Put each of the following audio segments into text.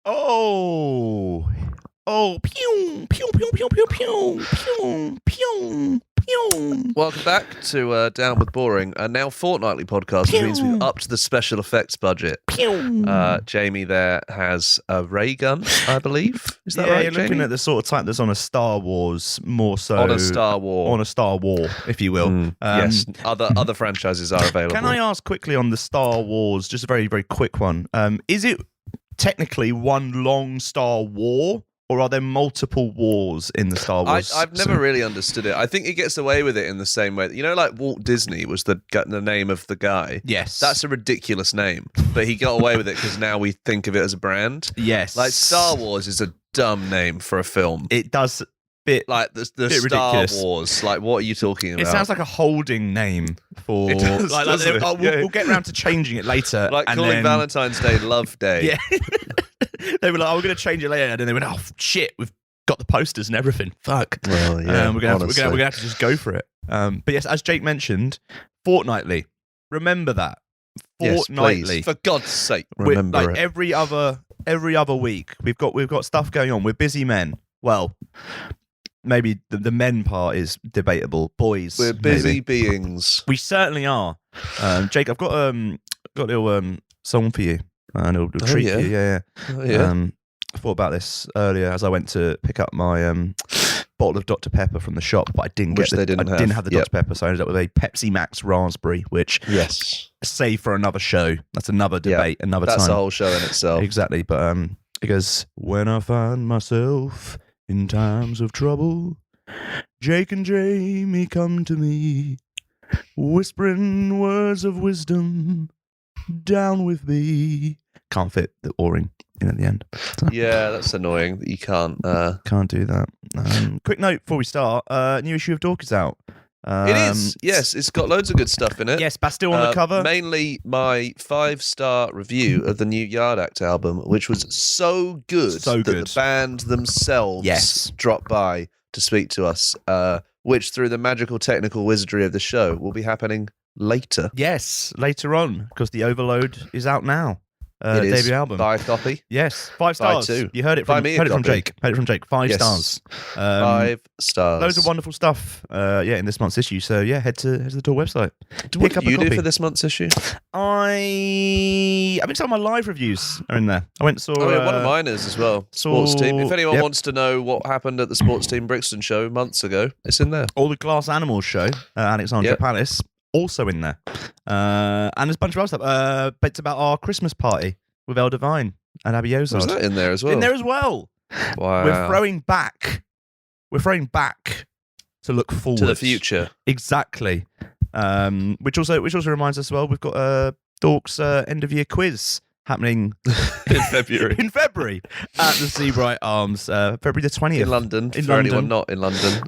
Oh, pew, pew, pew, pew, pew, pew, pew, pew, pew. Welcome back to Down with Boring, a now fortnightly podcast, which means we've upped the special effects budget. Jamie there has a ray gun, I believe. Is that right, you're looking Jamie? at the sort of type that's on a Star Wars, more so On a Star War. on a Star War, if you will. Yes, other franchises are available. Can I ask quickly on the Star Wars, just a very, very quick one? Is it technically one long Star War, or are there multiple wars in the Star Wars? I've never really understood it. I think it gets away with it in the same way. You know, like Walt Disney was the name of the guy. Yes. That's a ridiculous name, but he got away with it because now we think of it as a brand. Yes. Like Star Wars is a dumb name for a film. It does bit Like the bit Star ridiculous. Wars. Like, what are you talking about? It sounds like a holding name for. It does, doesn't it? We'll get around to changing it later. like and calling then, Valentine's Day Love Day. Yeah. They were like, "Oh, we're going to change it later," and then they went, "Oh shit, we've got the posters and everything. Fuck." Well, yeah. We're gonna have to just go for it. But yes, as Jake mentioned, fortnightly. Remember that. Yes, Fortnightly. please. For God's sake, remember like it. every other week, we've got stuff going on. We're busy men. Well, maybe the men part is debatable. Boys, We're busy maybe. beings. We certainly are. Jake, I've got a little song for you, and it'll treat yeah? you. Yeah. Oh, yeah. I thought about this earlier as I went to pick up my bottle of Dr. Pepper from the shop, but I didn't Which get they didn't I didn't have. have the Dr. Pepper, so I ended up with a Pepsi Max raspberry, which Yes. save for another show. That's another debate, another That's time. a whole show in itself. Exactly, but it goes, when I find myself in times of trouble, Jake and Jamie come to me, whispering words of wisdom, down with me. Can't fit the O-ring in at the end. So Yeah, that's annoying that you can't. can't do that. Quick note before we start, new issue of Dork is out. It is. Yes, it's got loads of good stuff in it. Yes, Bastille on the cover. Mainly my 5-star review of the new Yard Act album, which was so good that the band themselves dropped by to speak to us, which through the magical technical wizardry of the show will be happening later. Yes, later on, because the Overload is out now. It is. Debut album. Buy a copy. Yes, 5 stars. Buy 2. You heard it Buy from me a from copy. Jake. Heard it from Jake. 5 Yes. stars. 5 stars. Loads of wonderful stuff. In this month's issue. So yeah, head to the Dork website. What Pick up did you a do copy. for this month's issue? I think some of my live reviews are in there. I went and saw. One of mine is as well. Sports team. If anyone wants to know what happened at the Sports Team Brixton show months ago, it's in there. All the Glass Animals show, Alexandra Palace, also in there. And there's a bunch of other stuff. Bits about our Christmas party with El Divine and Abby Ozard. Was that in there as well? In there as well. Wow. We're throwing back to look forward to the future. Exactly. Which also reminds us, well, we've got Dork's end of year quiz happening in February. in February at the Seabright Arms, February the 20th. In London, for anyone not in London.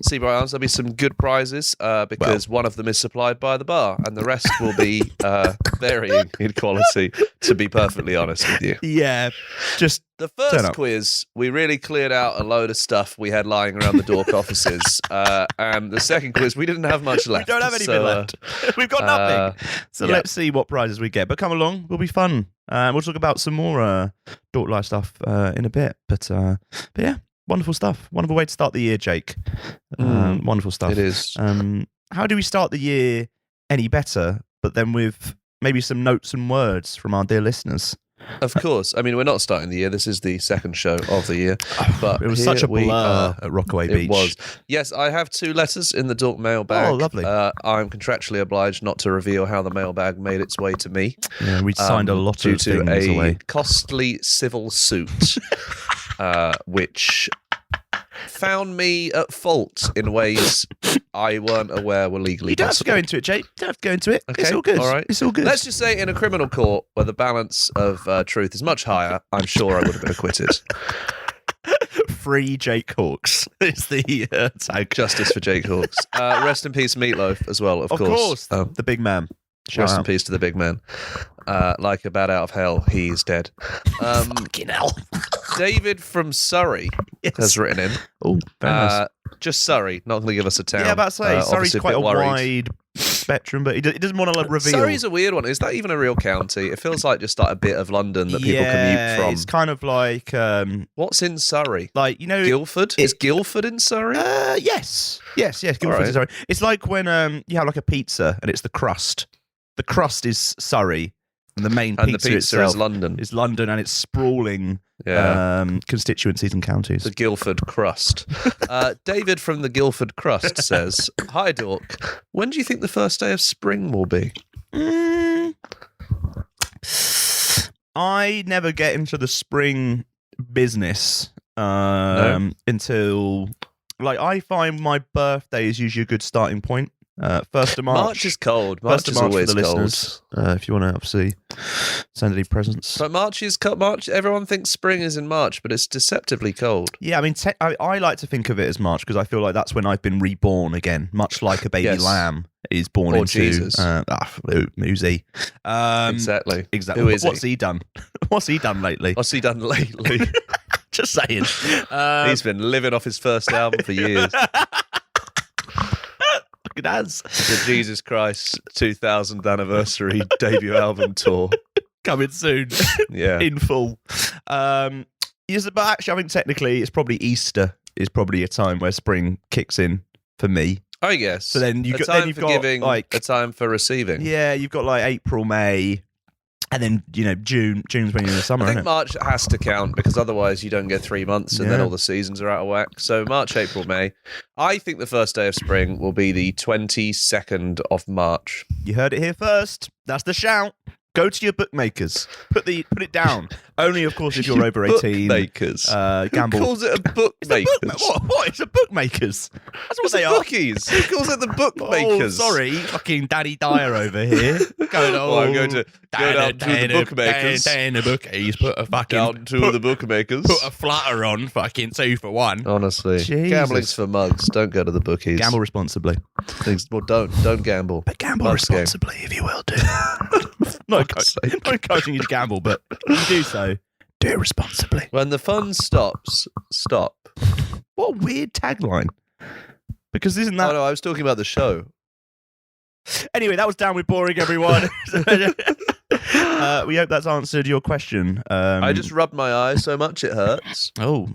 Seabright Arms, there'll be some good prizes because one of them is supplied by the bar and the rest will be varying in quality, to be perfectly honest with you. Yeah, just the first quiz, we really cleared out a load of stuff we had lying around the Dork offices. And the second quiz, we didn't have much left. We don't have anything left. We've got nothing. So let's see what prizes we get. But come along, we'll be fun. We'll talk about some more Dork Live stuff in a bit. But yeah, wonderful stuff. Wonderful way to start the year, Jake. Wonderful stuff. It is. How do we start the year any better, but then with maybe some notes and words from our dear listeners? Of course. I mean, we're not starting the year. This is the second show of the year. But it was such a blur at Rockaway Beach. It was. Yes, I have 2 letters in the Dork mailbag. Oh, lovely. I'm contractually obliged not to reveal how the mailbag made its way to me. Yeah, we signed a lot due of to things a away. costly civil suit, which found me at fault in ways I weren't aware were legally You don't possible. have to go into it, Jake. You don't have to go into it. Okay, It's all good. all right. It's all good. Let's just say in a criminal court where the balance of truth is much higher, I'm sure I would have been acquitted. Free Jake Hawks is the tag. Justice for Jake Hawks. Rest in peace, Meatloaf, as well, of course. The big man. Rest in peace to the big man. Like a bat out of hell, he's dead. Fucking hell. David from Surrey has written in. Oh, very nice. Just Surrey, not going to give us a town. Yeah, about to say, Surrey's obviously quite a bit worried. wide spectrum, but he doesn't want to reveal. Surrey's a weird one. Is that even a real county? It feels like just like a bit of London that people commute from. It's kind of like what's in Surrey? Like, you know, Guildford. Is Guildford in Surrey? Yes. Guildford's in Surrey. It's like when you have like a pizza and it's the crust. The crust is Surrey, and the main pizza itself is London. Is London, and it's sprawling constituencies and counties. The Guildford crust. David from the Guildford crust says, "Hi Dork. When do you think the first day of spring will be?" I never get into the spring business until, like, I find my birthday is usually a good starting point. 1st of March. March is cold. March is always cold. If you want to obviously send any presents. But March is cold. March. Everyone thinks spring is in March, but it's deceptively cold. Yeah, I mean, I like to think of it as March because I feel like that's when I've been reborn again, much like a baby lamb is born into Jesus. Who's he? Exactly. Who is What's he done? What's he done lately? Just saying. He's been living off his first album for years. It has. The Jesus Christ 2000th anniversary debut album tour coming soon. Yeah, in full. Yes, but actually, I think technically it's probably Easter is probably a time where spring kicks in for me. I guess. So then you've got giving, like a time for receiving. Yeah, you've got like April, May. And then, you know, June's when you're in the summer, I think isn't it? March has to count because otherwise you don't get 3 months and then all the seasons are out of whack. So March, April, May. I think the first day of spring will be the 22nd of March. You heard it here first. That's the shout. Go to your bookmakers. Put it down. Only, of course, if you're over 18. Bookmakers. Gamble. Who calls it a bookmakers? What? It's a bookmakers. That's what they are. Bookies. Who calls it the bookmakers? Oh, sorry. Fucking Daddy Dyer over here. I'm going to go down to the bookmakers. Down the bookies. Put a fucking... Down to the bookmakers. Put a flatter on. Fucking 2 for 1. Honestly. Jesus. Gambling's for mugs. Don't go to the bookies. Gamble responsibly. Well, don't gamble. But gamble responsibly, if you will do. Not encouraging you to gamble, but if you do so, do it responsibly. When the fun stops, stop. What a weird tagline. Because isn't that... Oh, no, I was talking about the show. Anyway, that was Down With Boring, everyone. We hope that's answered your question. I just rubbed my eyes so much it hurts. Oh.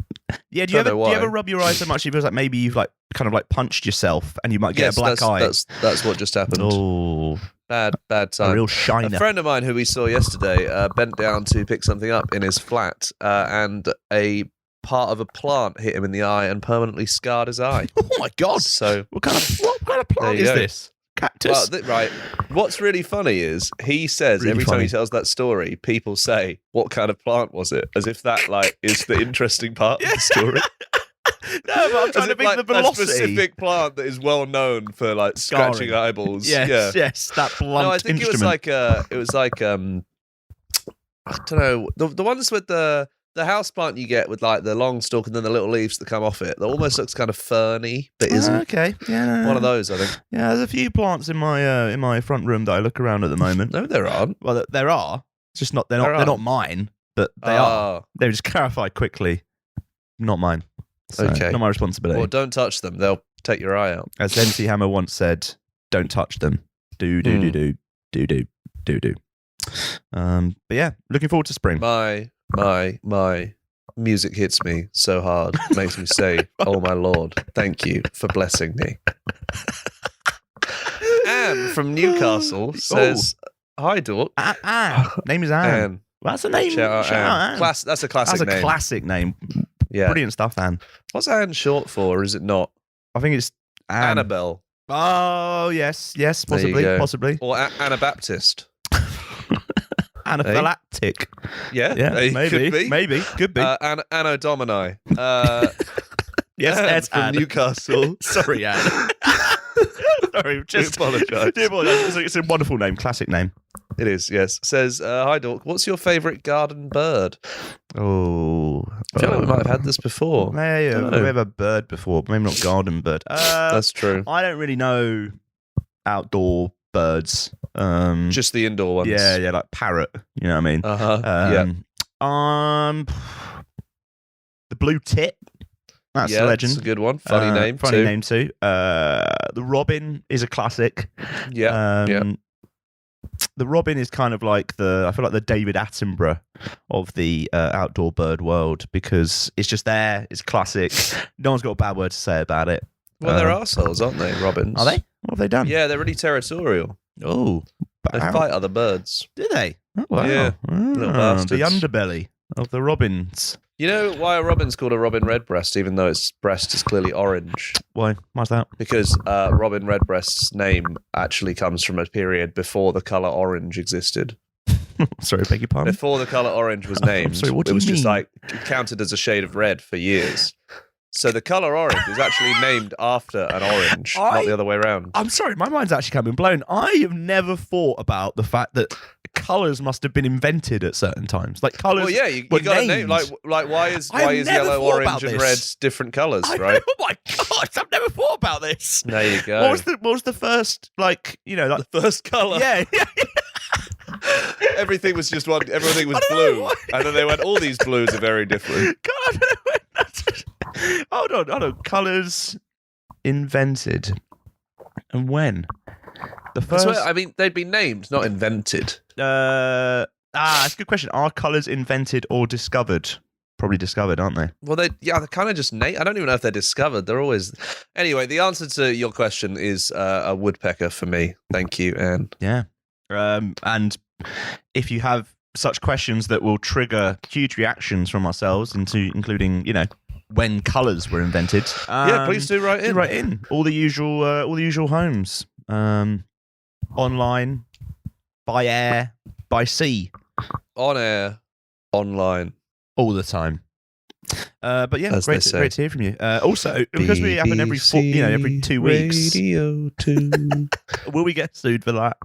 Yeah, do you ever rub your eyes so much it feels like maybe you've like kind of like punched yourself and you might get a black eye? That's what just happened. Oh. Bad time. A real shiner. A friend of mine who we saw yesterday bent down to pick something up in his flat and a part of a plant hit him in the eye and permanently scarred his eye. Oh my God. So what kind of plant is this? Cactus? Well, right. What's really funny is he says really every funny. time he tells that story, people say, "What kind of plant was it?" As if that like is the interesting part of the story. No, but I'm trying to think the velocity. A specific plant that is well known for like scratching eyeballs. Yes, that blunt No, I think instrument. it was like I don't know, the ones with the house plant you get with like the long stalk and then the little leaves that come off it. That almost looks kind of ferny, but isn't. Okay, yeah. One of those, I think. Yeah, there's a few plants in my front room that I look around at the moment. No, there aren't. Well, there are. It's just not. They're not mine, but they are. They were just clarified quickly. Not mine. So, okay. Not my responsibility. Well, don't touch them. They'll take your eye out. As MC Hammer once said, "Don't touch them." Do. But yeah, looking forward to spring. My music hits me so hard, makes me say, "Oh my Lord, thank you for blessing me." Anne from Newcastle says, "Hi, Dork." Anne. Name is Anne. That's a name. Shout out Anne. That's a classic name. That's a classic name. Yeah. Brilliant stuff, Anne. What's Anne short for, or is it not? I think it's Anne. Annabelle. Oh, yes, possibly. Or Anabaptist. Anaphylactic. Yeah, maybe. Could be. Anno Domini. Yes, that's from Anne. Newcastle. Sorry, Anne. Sorry, just apologise. It's a wonderful name, classic name. It is, yes. Says, "Hi, Dork. What's your favourite garden bird?" Oh. I feel like we might have had this before. Yeah, we've had a bird before, but maybe not garden bird. That's true. I don't really know outdoor birds. Just the indoor ones. Yeah, like parrot. You know what I mean? Yeah. The blue tit. That's a legend. That's a good one. Funny name too. The Robin is a classic. Yeah. The Robin is kind of like I feel like the David Attenborough of the outdoor bird world, because it's just there. It's classic. No one's got a bad word to say about it. Well, they're arseholes, aren't they, robins? Are they? What have they done? Yeah, they're really territorial. Oh. They fight other birds. Do they? Oh, wow. Yeah. Little bastards. The underbelly of the robins. You know why a robin's called a robin redbreast, even though its breast is clearly orange? Why? Why's that? Because robin redbreast's name actually comes from a period before the colour orange existed. Sorry, beg your pardon? Before the colour orange was named, sorry, what do it was you just mean? like counted as a shade of red for years. So the colour orange is actually named after an orange, not the other way around. I'm sorry, my mind's actually coming blown. I have never thought about the fact that colours must have been invented at certain times. Like colours. Well, yeah, you got to name like why is yellow, orange, and red different colours, right? Oh my god, I've never thought about this. There you go. What was the first the first colour? Yeah. Everything was just one. Everything was blue, and then they went. All these blues are very different. God, I don't know when that's... Hold on. Colours invented, and when? The first. I mean, they'd been named, not invented. That's a good question. Are colours invented or discovered? Probably discovered, aren't they? Well, they're kind of just I don't even know if they're discovered. They're always. Anyway, the answer to your question is a woodpecker for me. Thank you, Anne. Yeah. And if you have such questions that will trigger huge reactions from ourselves, including when colours were invented, please do write in. Write in all the usual homes, online, by air, by sea, on air, online, all the time. But yeah, great to hear from you. Also, because we happen every 2 weeks. Radio 2. Will we get sued for that?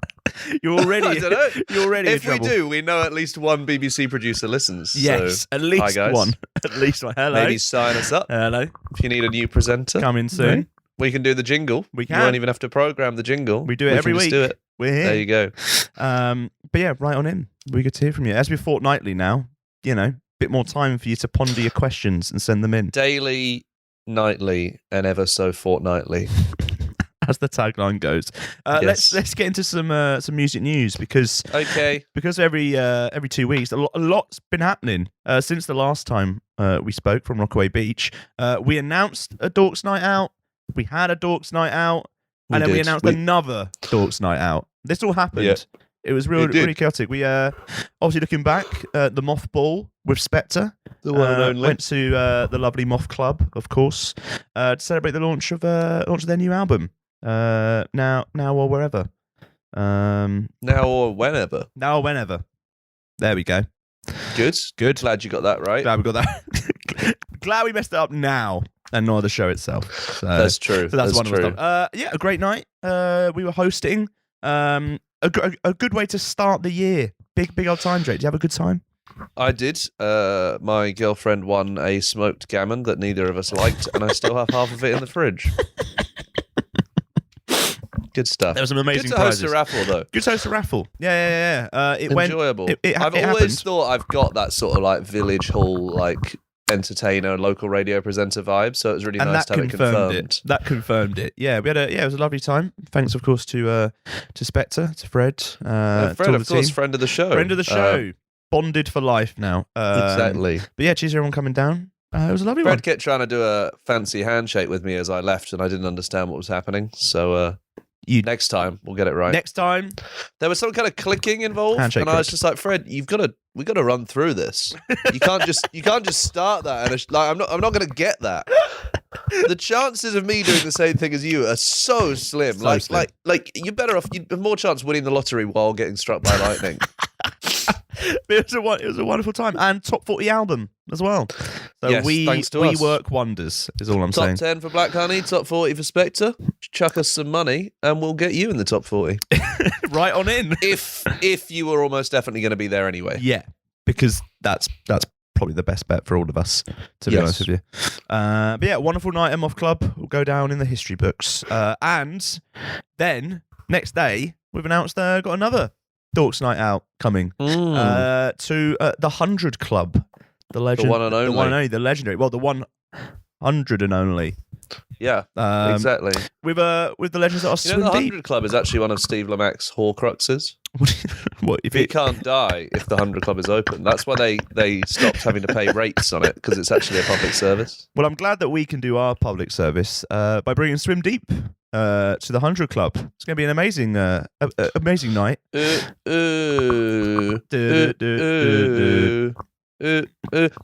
You're already. I don't know. You're already. If we do, we know at least one BBC producer listens. Yes, so, at least hi guys. one. At least one. Hello. Maybe sign us up. Hello. If you need a new presenter, coming soon. We can do the jingle. We can. You won't even have to program the jingle. We do it every week. Just do it. We're here. There you go. But yeah, right on in. We good to hear from you. As we're fortnightly now, bit more time for you to ponder your questions and send them in. Daily, nightly, and ever so fortnightly. As the tagline goes. Yes. Let's get into some music news because every 2 weeks a lot's been happening since the last time we spoke from Rockaway Beach. We announced a Dorks Night Out. We had a Dorks Night Out, and then we announced another Dorks Night Out. This all happened. Yeah. It was really chaotic. We obviously looking back, the Mothball with Spectre. The one and only. Went to the lovely Moth Club, of course, to celebrate the launch of their new album. Now or wherever. Now or whenever. Now or whenever. There we go. Good. Glad you got that right. Glad we got that. Glad we messed it up now and not the show itself. So, that's true. So that's wonderful stuff. Yeah, a great night. We were hosting. A good way to start the year. Big old time, Drake. Did you have a good time? I did. My girlfriend won a smoked gammon that neither of us liked, and I still have half of it in the fridge. Good stuff. There was some amazing Good to prizes. host a raffle, though. Good to host a raffle. Yeah. It enjoyable. I've always thought I've got that sort of like village hall, like entertainer, local radio presenter vibe. So it was really nice to have it confirmed. That confirmed it. Yeah, it was a lovely time. Thanks, of course, to Spectre, to Fred. Fred, of course, friend of the show. Friend of the show. Bonded for life now. Exactly. But yeah, cheers everyone coming down. It was a lovely one. Fred kept trying to do a fancy handshake with me as I left, and I didn't understand what was happening. So next time we'll get it right. Next time, there was some kind of clicking involved, handshake and I was just like, Fred, we got to run through this. You can't just start that, and I'm not going to get that. The chances of me doing the same thing as you are so slim. Like you're better off. You have more chance of winning the lottery while getting struck by lightning. It was a wonderful time, and top 40 album as well. So yes, we work wonders, is all I'm saying. Top 10 for Black Honey, top 40 for Spectre. Chuck us some money, and we'll get you in the top 40. Right on in. If you were almost definitely going to be there anyway. Yeah, because that's probably the best bet for all of us, to be honest with you. But yeah, wonderful night at Moth Club. Will go down in the history books. And then next day, we've announced got another Dorks Night Out coming to the 100 Club. The legend, the one and only, the legendary. Well, the one 100 and only. Yeah, exactly. With the legends that are swim the deep. 100 Club is actually one of Steve Lamac's Horcruxes. What if He can't die if the 100 Club is open. That's why they stopped having to pay rates on it, because it's actually a public service. Well, I'm glad that we can do our public service by bringing Swim Deep to the 100 Club. It's going to be an amazing night.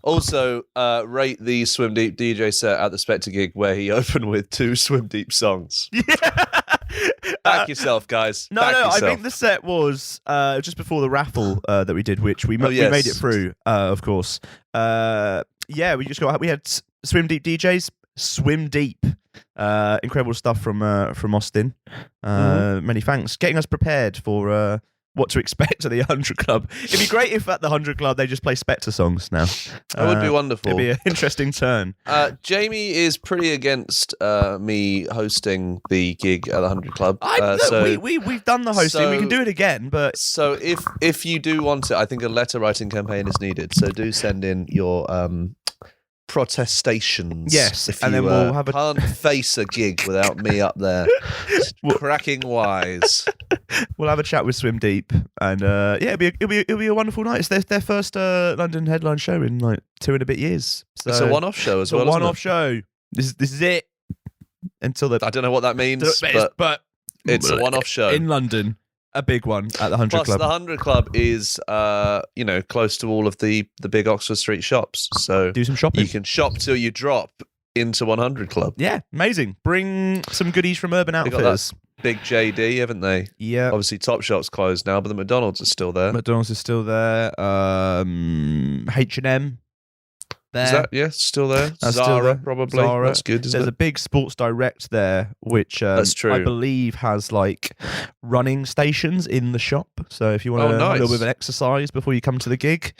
Also, rate the Swim Deep DJ set at the Spectre gig where he opened with 2 Swim Deep songs. Yeah. Back yourself, guys. No, I think the set was just before the raffle that we did, which we made it through, of course. We had Swim Deep DJs, Swim Deep. Incredible stuff from Austin. Many thanks. Getting us prepared for what to expect at the 100 Club. It'd be great if at the 100 Club they just play Spectre songs now. That would be wonderful. It'd be an interesting turn. Jamie is pretty against me hosting the gig at the 100 Club. We've done the hosting. We can do it again. But so if you do want it, I think a letter writing campaign is needed. So do send in your protestations. Yes, if and you then we'll have can't face a gig without me up there cracking wise. We'll have a chat with Swim Deep, and it'll be a wonderful night. It's their first London headline show in like 2 and a bit years. So it's a one-off show as well. It's a one-off show. This is it. Until I don't know what that means, but it's a one-off show in London. A big one at the 100 Plus, Club. the 100 Club is, close to all of the big Oxford Street shops. So do some shopping. You can shop till you drop into 100 Club. Yeah, amazing. Bring some goodies from Urban Outfitters. Big JD, haven't they? Yeah. Obviously, Topshop's closed now, but the McDonald's is still there. McDonald's is still there. H&M. There. Is that still there? That's Zara, still there. probably. Zara. That's good, isn't There's it? a big Sports Direct there, which That's true. I believe has like running stations in the shop. So if you want a little bit of an exercise before you come to the gig,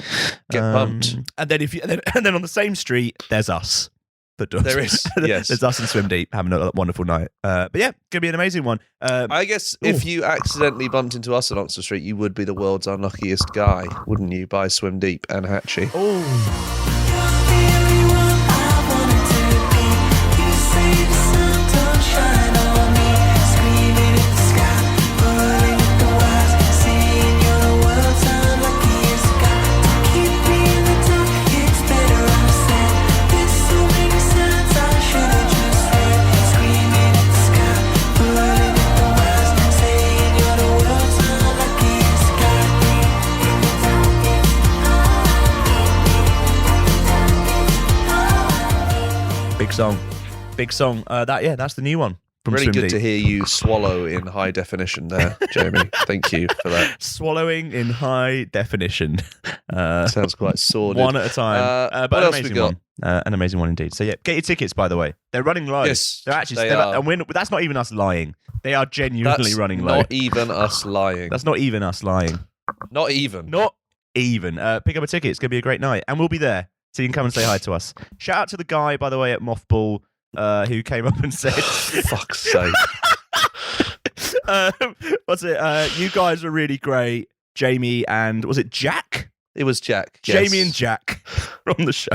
get pumped. And then on the same street, there's us. There is, yes. There's us and Swim Deep having a wonderful night. But yeah, gonna be an amazing one. I guess if you accidentally bumped into us on Oxford Street, you would be the world's unluckiest guy, wouldn't you? By Swim Deep and Hatchie. Oh. Big song. That's the new one. Really good to hear you swallow in high definition there, Jamie. Thank you for that. Swallowing in high definition. Sounds quite sordid. One at a time. But what an else amazing we got? one. An amazing one indeed. So yeah, get your tickets, by the way. They're running low. Yes, they're actually. they are. And that's not even us lying. They are genuinely running low. Not even us lying. That's not even us lying. Not even. Not even. Pick up a ticket. It's going to be a great night. And we'll be there. So you can come and say hi to us. Shout out to the guy, by the way, at Mothball who came up and said... Fuck's sake. What's it? You guys are really great. Jamie and... Was it Jack? It was Jack. Yes. Jamie and Jack on the show.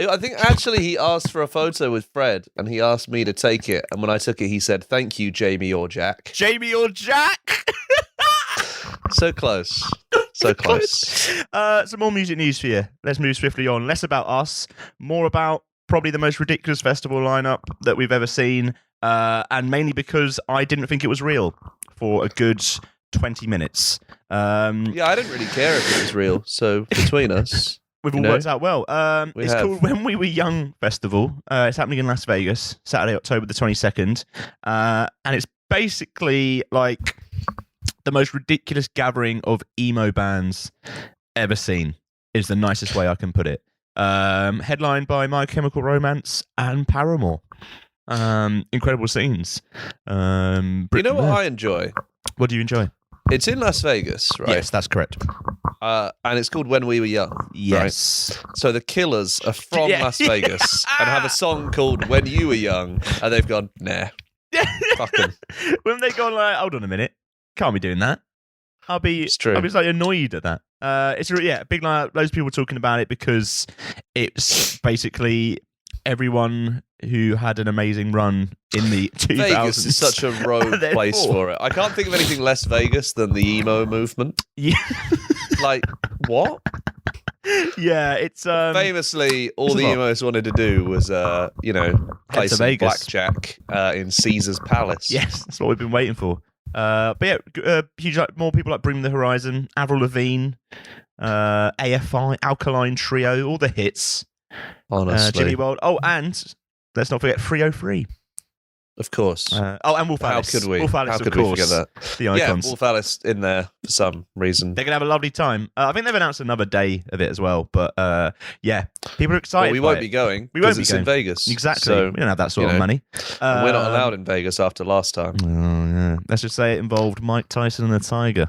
I think actually he asked for a photo with Fred and he asked me to take it. And when I took it, he said, "Thank you, Jamie or Jack." Jamie or Jack? So close. So close. Some more music news for you. Let's move swiftly on. Less about us, more about probably the most ridiculous festival lineup that we've ever seen. And mainly because I didn't think it was real for a good 20 minutes. Yeah, I didn't really care if it was real. So between us, we've all worked out well. It's called When We Were Young Festival. It's happening in Las Vegas, Saturday, October the 22nd. And it's basically like the most ridiculous gathering of emo bands ever seen, is the nicest way I can put it. Headlined by My Chemical Romance and Paramore. Incredible scenes. You know what I enjoy? What do you enjoy? It's in Las Vegas, right? Yes, that's correct. And it's called When We Were Young. Yes. Right? So the Killers are from Las Vegas and have a song called When You Were Young, and they've gone, nah. Fuck them. When they gone like, hold on a minute, can't be doing that. I'll be like annoyed at that. It's big like loads of people talking about it because it's basically everyone who had an amazing run in the 2000s. Vegas is such a rogue place for it. I can't think of anything less Vegas than the emo movement. Yeah. Like, what? Yeah, it's famously all the emos wanted to do was play some blackjack in Caesar's Palace. Yes, that's what we've been waiting for. But yeah, huge, more people like Bring the Horizon, Avril Lavigne, AFI, Alkaline Trio, all the hits. Honestly, Jimmy World. Oh, and let's not forget 303. Of course. And Wolf Alice. How could we? Wolf Alice, How could of we course. forget that? The icons. Yeah, Wolf Alice in there for some reason. They're going to have a lovely time. I think they've announced another day of it as well. But yeah, people are excited. Well, we won't be going. We won't be it's going. in Vegas. Exactly. So, we don't have that sort of money. We're not allowed in Vegas after last time. Oh, yeah. Let's just say it involved Mike Tyson and a tiger.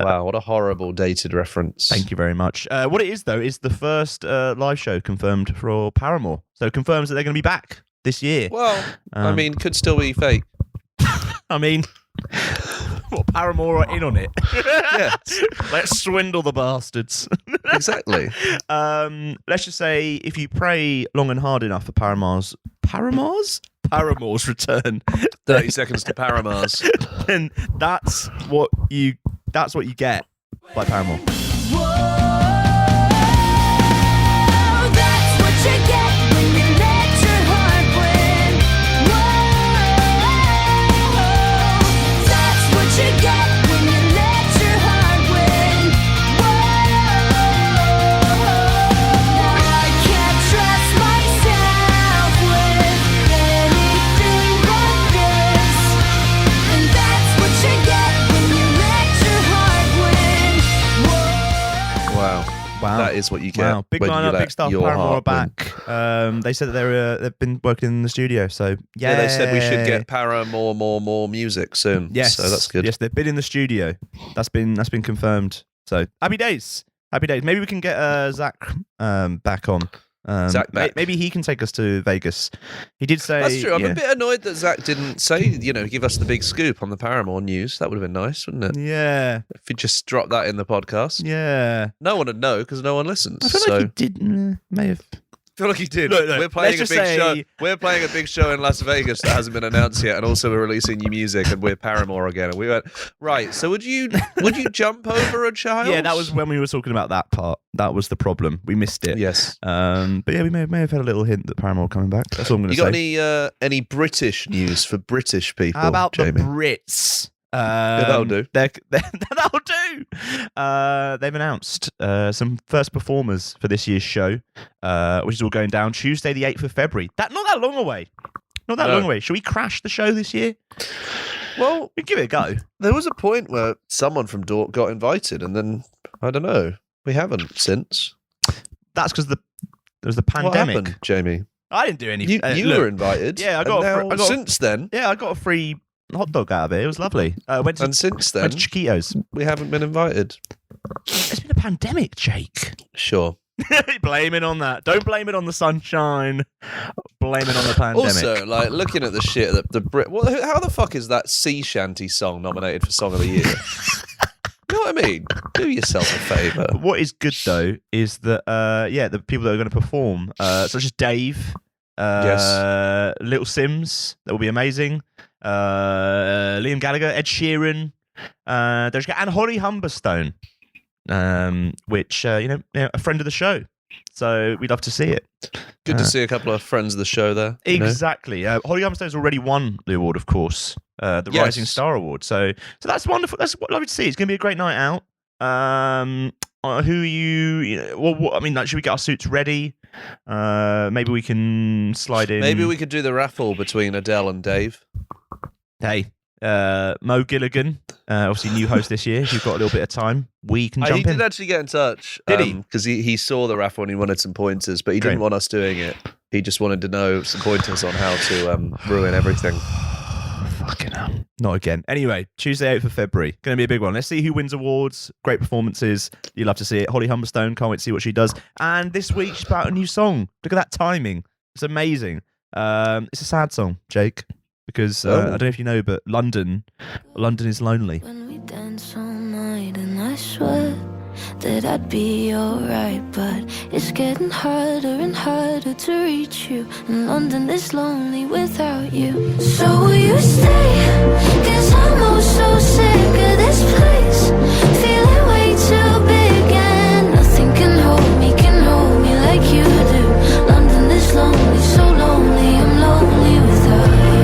Wow, what a horrible dated reference. Thank you very much. What it is, though, is the first live show confirmed for Paramore. So it confirms that they're going to be back this year. Well, I mean, could still be fake. I mean, what, Paramore are in on it? Yeah. Let's swindle the bastards. Exactly. Let's just say if you pray long and hard enough for Paramore's return, 30 seconds to Paramars. then that's what you get by Paramore. Whoa, that's what you get when you let your heart win. Whoa, that's what you get when you let your heart win. Whoa, now I can't trust myself with anything but this, and that's what you get when you let your heart win. Whoa. Wow. That is what you get. Wow, big when you lineup, let big stuff. your Paramore are heart win. back. They said that they've been working in the studio. So Yeah, they said we should get Paramore more music soon. Yes, So that's good. Yes, they've been in the studio. That's been confirmed. So happy days. Maybe we can get Zach back on. Zach back. Maybe he can take us to Vegas. He did say That's true. I'm yeah. a bit annoyed that Zach didn't say, give us the big scoop on the Paramore news. That would have been nice, wouldn't it? Yeah, If he just dropped that in the podcast. yeah. No one would know because no one listens. I feel like he did. May have. I feel like he did. Look, We're playing a let's big just show. say- We're playing a big show in Las Vegas that hasn't been announced yet, and also we're releasing new music, and we're Paramore again. And we went right. So would you jump over a child? Yeah, that was when we were talking about that part. That was the problem. We missed it. Yes. But yeah, we may have had a little hint that Paramore coming back. That's all I'm going to say. You got any British news for British people? How about Jamie? the Brits? Yeah, that'll do. That'll do. They've announced some first performers for this year's show, which is all going down Tuesday, the 8th of February. Not that long away. Not that long away. Should we crash the show this year? Well, we give it a go. There was a point where someone from Dork got invited, and then I don't know. We haven't since. That's because there was the pandemic. What happened, Jamie? I didn't do any. You were invited. Yeah, I got since then. Yeah, I got a free hot dog out of it. It was lovely. Since then, went to Chiquitos. We haven't been invited. It's been a pandemic, Jake. Sure. Blame it on that. Don't blame it on the sunshine. Blame it on the pandemic. Also, like looking at the shit that the Brit. Well, how the fuck is that sea shanty song nominated for Song of the Year? You know what I mean? Do yourself a favour. What is good though is that the people that are going to perform, such as Dave, yes, Little Sims, that will be amazing. Liam Gallagher, Ed Sheeran, and Holly Humberstone, which a friend of the show. So we'd love to see it. Good to see a couple of friends of the show there. Exactly. Holly Humberstone's already won the award, of course, the Rising Star Award. So that's wonderful. That's what lovely to see. It's going to be a great night out. Who are you? I mean, should we get our suits ready? Maybe we can slide in. Maybe we could do the raffle between Adele and Dave. Hey, Mo Gilligan, obviously new host this year. If you've got a little bit of time, we can jump in. He did actually get in touch. Did he? Because he saw the raffle and he wanted some pointers, but he didn't want us doing it. He just wanted to know some pointers on how to ruin everything. Fucking hell. Not again. Anyway, Tuesday, 8th of February. Going to be a big one. Let's see who wins awards. Great performances. You love to see it. Holly Humberstone. Can't wait to see what she does. And this week, she's about a new song. Look at that timing. It's amazing. It's a sad song, Jake. Because I don't know if you know, but London is lonely. When we dance all night and I sweat that I'd be alright, but it's getting harder and harder to reach you, and London is lonely without you. So will you stay? 'Cause I'm oh so sick of this place, feeling way too big, and nothing can hold me like you do. London is lonely, so lonely, I'm lonely without you.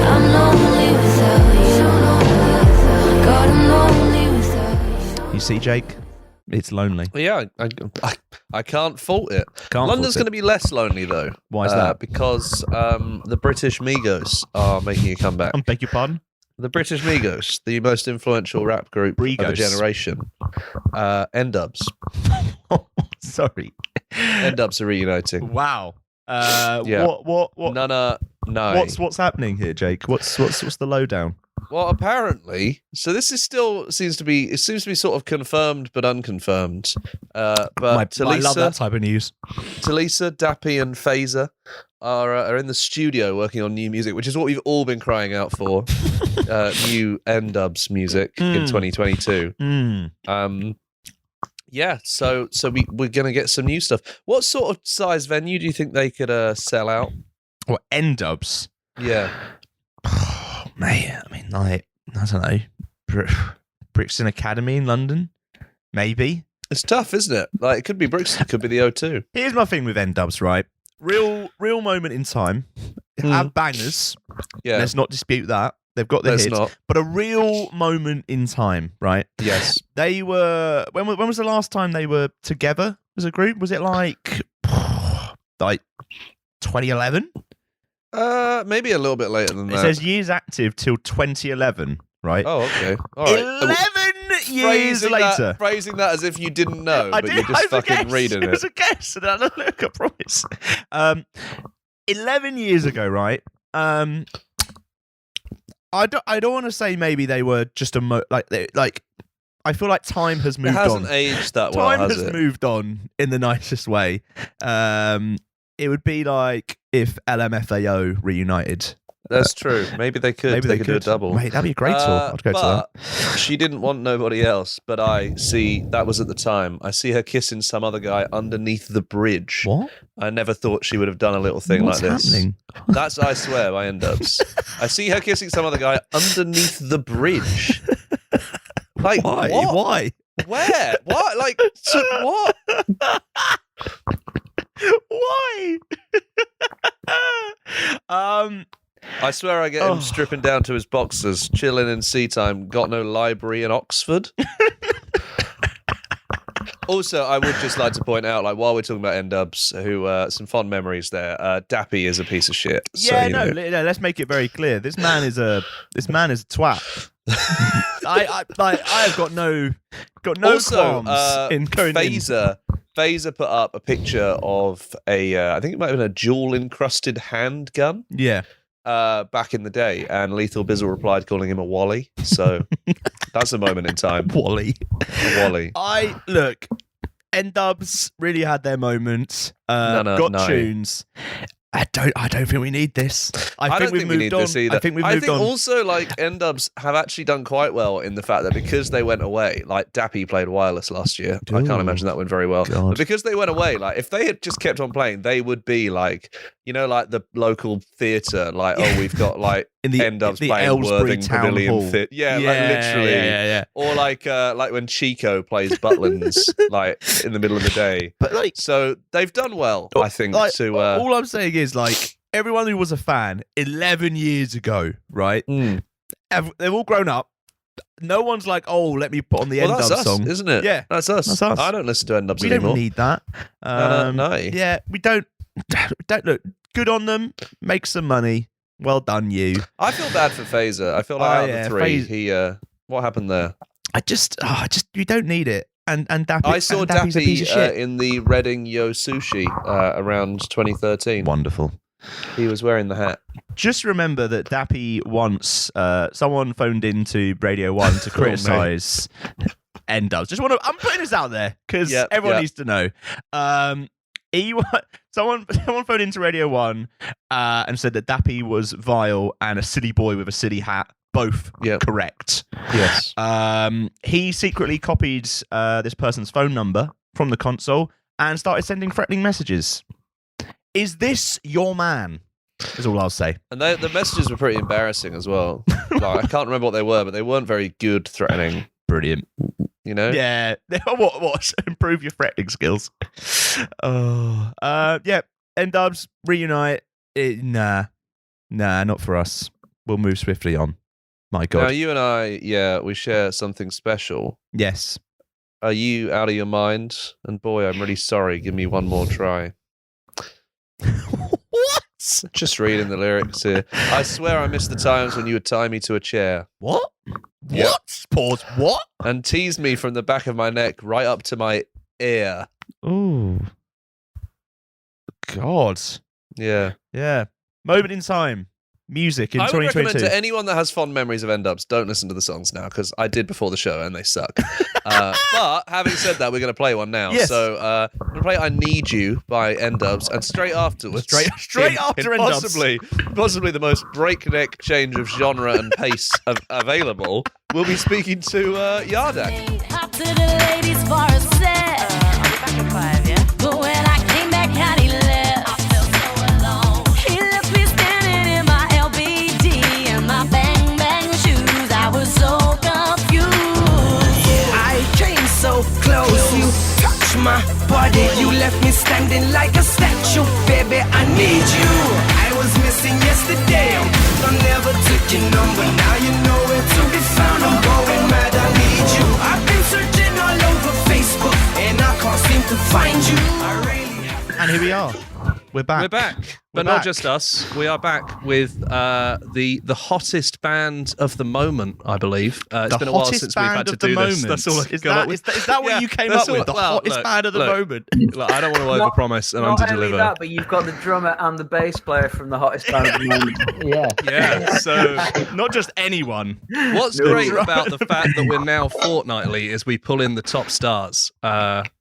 I'm lonely without you. God, I'm lonely without you. You see, Jake? It's lonely. Yeah, I can't fault it. Can't London's fault going to be less lonely though. Why is that? Because the British Migos are making a comeback. I beg your pardon? The British Migos, the most influential rap group of the Brigos. generation. N Dubz. Sorry. N Dubz are reuniting. Wow. Yeah. What? No. What's happening here, Jake? What's the lowdown? Well, apparently, so this is still seems to be sort of confirmed but unconfirmed. But I love that type of news. Talisa, Dappy, and Phaser are in the studio working on new music, which is what we've all been crying out for. New N Dubz music in 2022. Yeah, so we're gonna get some new stuff. What sort of size venue do you think they could sell out? What, N Dubz? Yeah. Oh, mate, I mean, like, I don't know. Brixton Academy in London? Maybe. It's tough, isn't it? Like, it could be Brixton, it could be the O2. Here's my thing with N Dubz, right? Real moment in time. Have bangers. Yeah. Let's not dispute that. They've got their Let's hits. not. But a real moment in time, right? Yes. They were... When was the last time they were together as a group? Was it like 2011? Maybe a little bit later than It that. says years active till 2011. Right? Oh, okay. All right. 11 years later. Phrasing that as if you didn't know, but you're just fucking reading It was a guess. And I look, I promise. 11 years ago, right? I don't want to say maybe they were just like I feel like time has moved on. It hasn't aged that well, Time has has it? moved on in the nicest way. It would be like if LMFAO reunited. That's true. Maybe they could. Maybe they could do a double. Mate, that'd be a great tour. I'd go to but that. she didn't want nobody else. But I see that was at the time. I see her kissing some other guy underneath the bridge. What? I never thought she would have done a little thing What's like this. happening? That's I swear by N Dubz. I see her kissing some other guy underneath the bridge. Like Why? what? Why? Where? What? Like so what? Why? I swear I get him stripping down to his boxers, chilling in sea time, got no library in Oxford. Also, I would just like to point out, like, while we're talking about N Dubz, who some fond memories there. Dappy is a piece of shit. Yeah, so, no, let's make it very clear. This man is a twat. I have got no also, qualms in going in. Phaser put up a picture of I think it might have been a jewel encrusted handgun. Yeah. Back in the day, and Lethal Bizzle replied calling him a Wally. So that's a moment in time. Wally. A Wally. Look, N Dubz really had their moments. Got tunes. I don't think we need this. I think we've moved on. This either. I think we've moved on. Also, like, N Dubz have actually done quite well in the fact that because they went away, like Dappy played Wireless last year. I can't imagine that went very well. God. But because they went away, like if they had just kept on playing, they would be like, you know, like the local theatre, like, oh, we've got like in the N Dubz the playing Aylesbury Worthing Town Pavilion Hall. Theatre. Yeah, like literally. Yeah. Or like when Chico plays Butlins, like in the middle of the day. But like, So they've done well, I think. like, to all I'm saying is, like, everyone who was a fan 11 years ago, right? They've all grown up. No one's like, oh, let me put on the N that's Dubz us, song, isn't it? Yeah, that's us. That's us. I don't listen to N Dubz We anymore. don't need that. No. Yeah, we don't. Don't look. Good on them. Make some money. Well done, you. I feel bad for Phaser. I feel like out of the three, he what happened there? I just, you don't need it. And Dappy, I saw Dappy's a piece of shit. in the Reading Yo Sushi around 2013. Wonderful. He was wearing the hat. Just remember that Dappy once, someone phoned into Radio 1 to criticise N Dubz. I'm putting this out there because everyone needs to know. Someone phoned into Radio 1 and said that Dappy was vile and a silly boy with a silly hat. both correct. Yes. He secretly copied this person's phone number from the console and started sending threatening messages. Is this your man? Is all I'll say. And the messages were pretty embarrassing as well. Like, I can't remember what they were, but they weren't very good threatening. Brilliant. You know? Yeah. What? Improve your threatening skills. Oh. Yeah. N Dubz, reunite. Nah, not for us. We'll move swiftly on. My God. Now, you and I, we share something special. Yes. Are you out of your mind? And boy, I'm really sorry. Give me one more try. What? Just reading the lyrics here. I swear I miss the times when you would tie me to a chair. What? Yep. What? Pause. What? And tease me from the back of my neck right up to my ear. Ooh. God. Yeah. Yeah. Moment in time. Music in I would 2022. recommend to anyone that has fond memories of N Dubz, don't listen to the songs now, because I did before the show and they suck. But having said that, we're going to play one now. Yes. So I'm going to play I Need You by N Dubz, and straight afterwards, Straight after N Dubz. possibly the most breakneck change of genre and pace available, we'll be speaking to Yardak. Up to the ladies for a set. I'll be back at 5, yeah? But when I came back, how he left. I felt so alone. He left me standing in my LBD and my bang bang shoes. I was so confused. I came so close, you touched my body, you left me standing like a statue. Baby, I need you. I was missing yesterday, I never took your number. Now you know where to be found. I'm going mad, I need you. I've been searching all over Facebook and I can't seem to find you. I really have. And here we are. We're back. We're back, but We're not back. just us. We are back with the hottest band of the moment, I believe. It's The been a while hottest since we've band had to of the do this. moment. That's all I Is got. that what you came up with? The hottest band of the moment. Look, I don't want to overpromise and Not only underdeliver. that, but you've got the drummer and the bass player from the hottest band at the moment. Yeah. Yeah, so Not just anyone. what's great about the fact that we're now fortnightly is we pull in the top stars.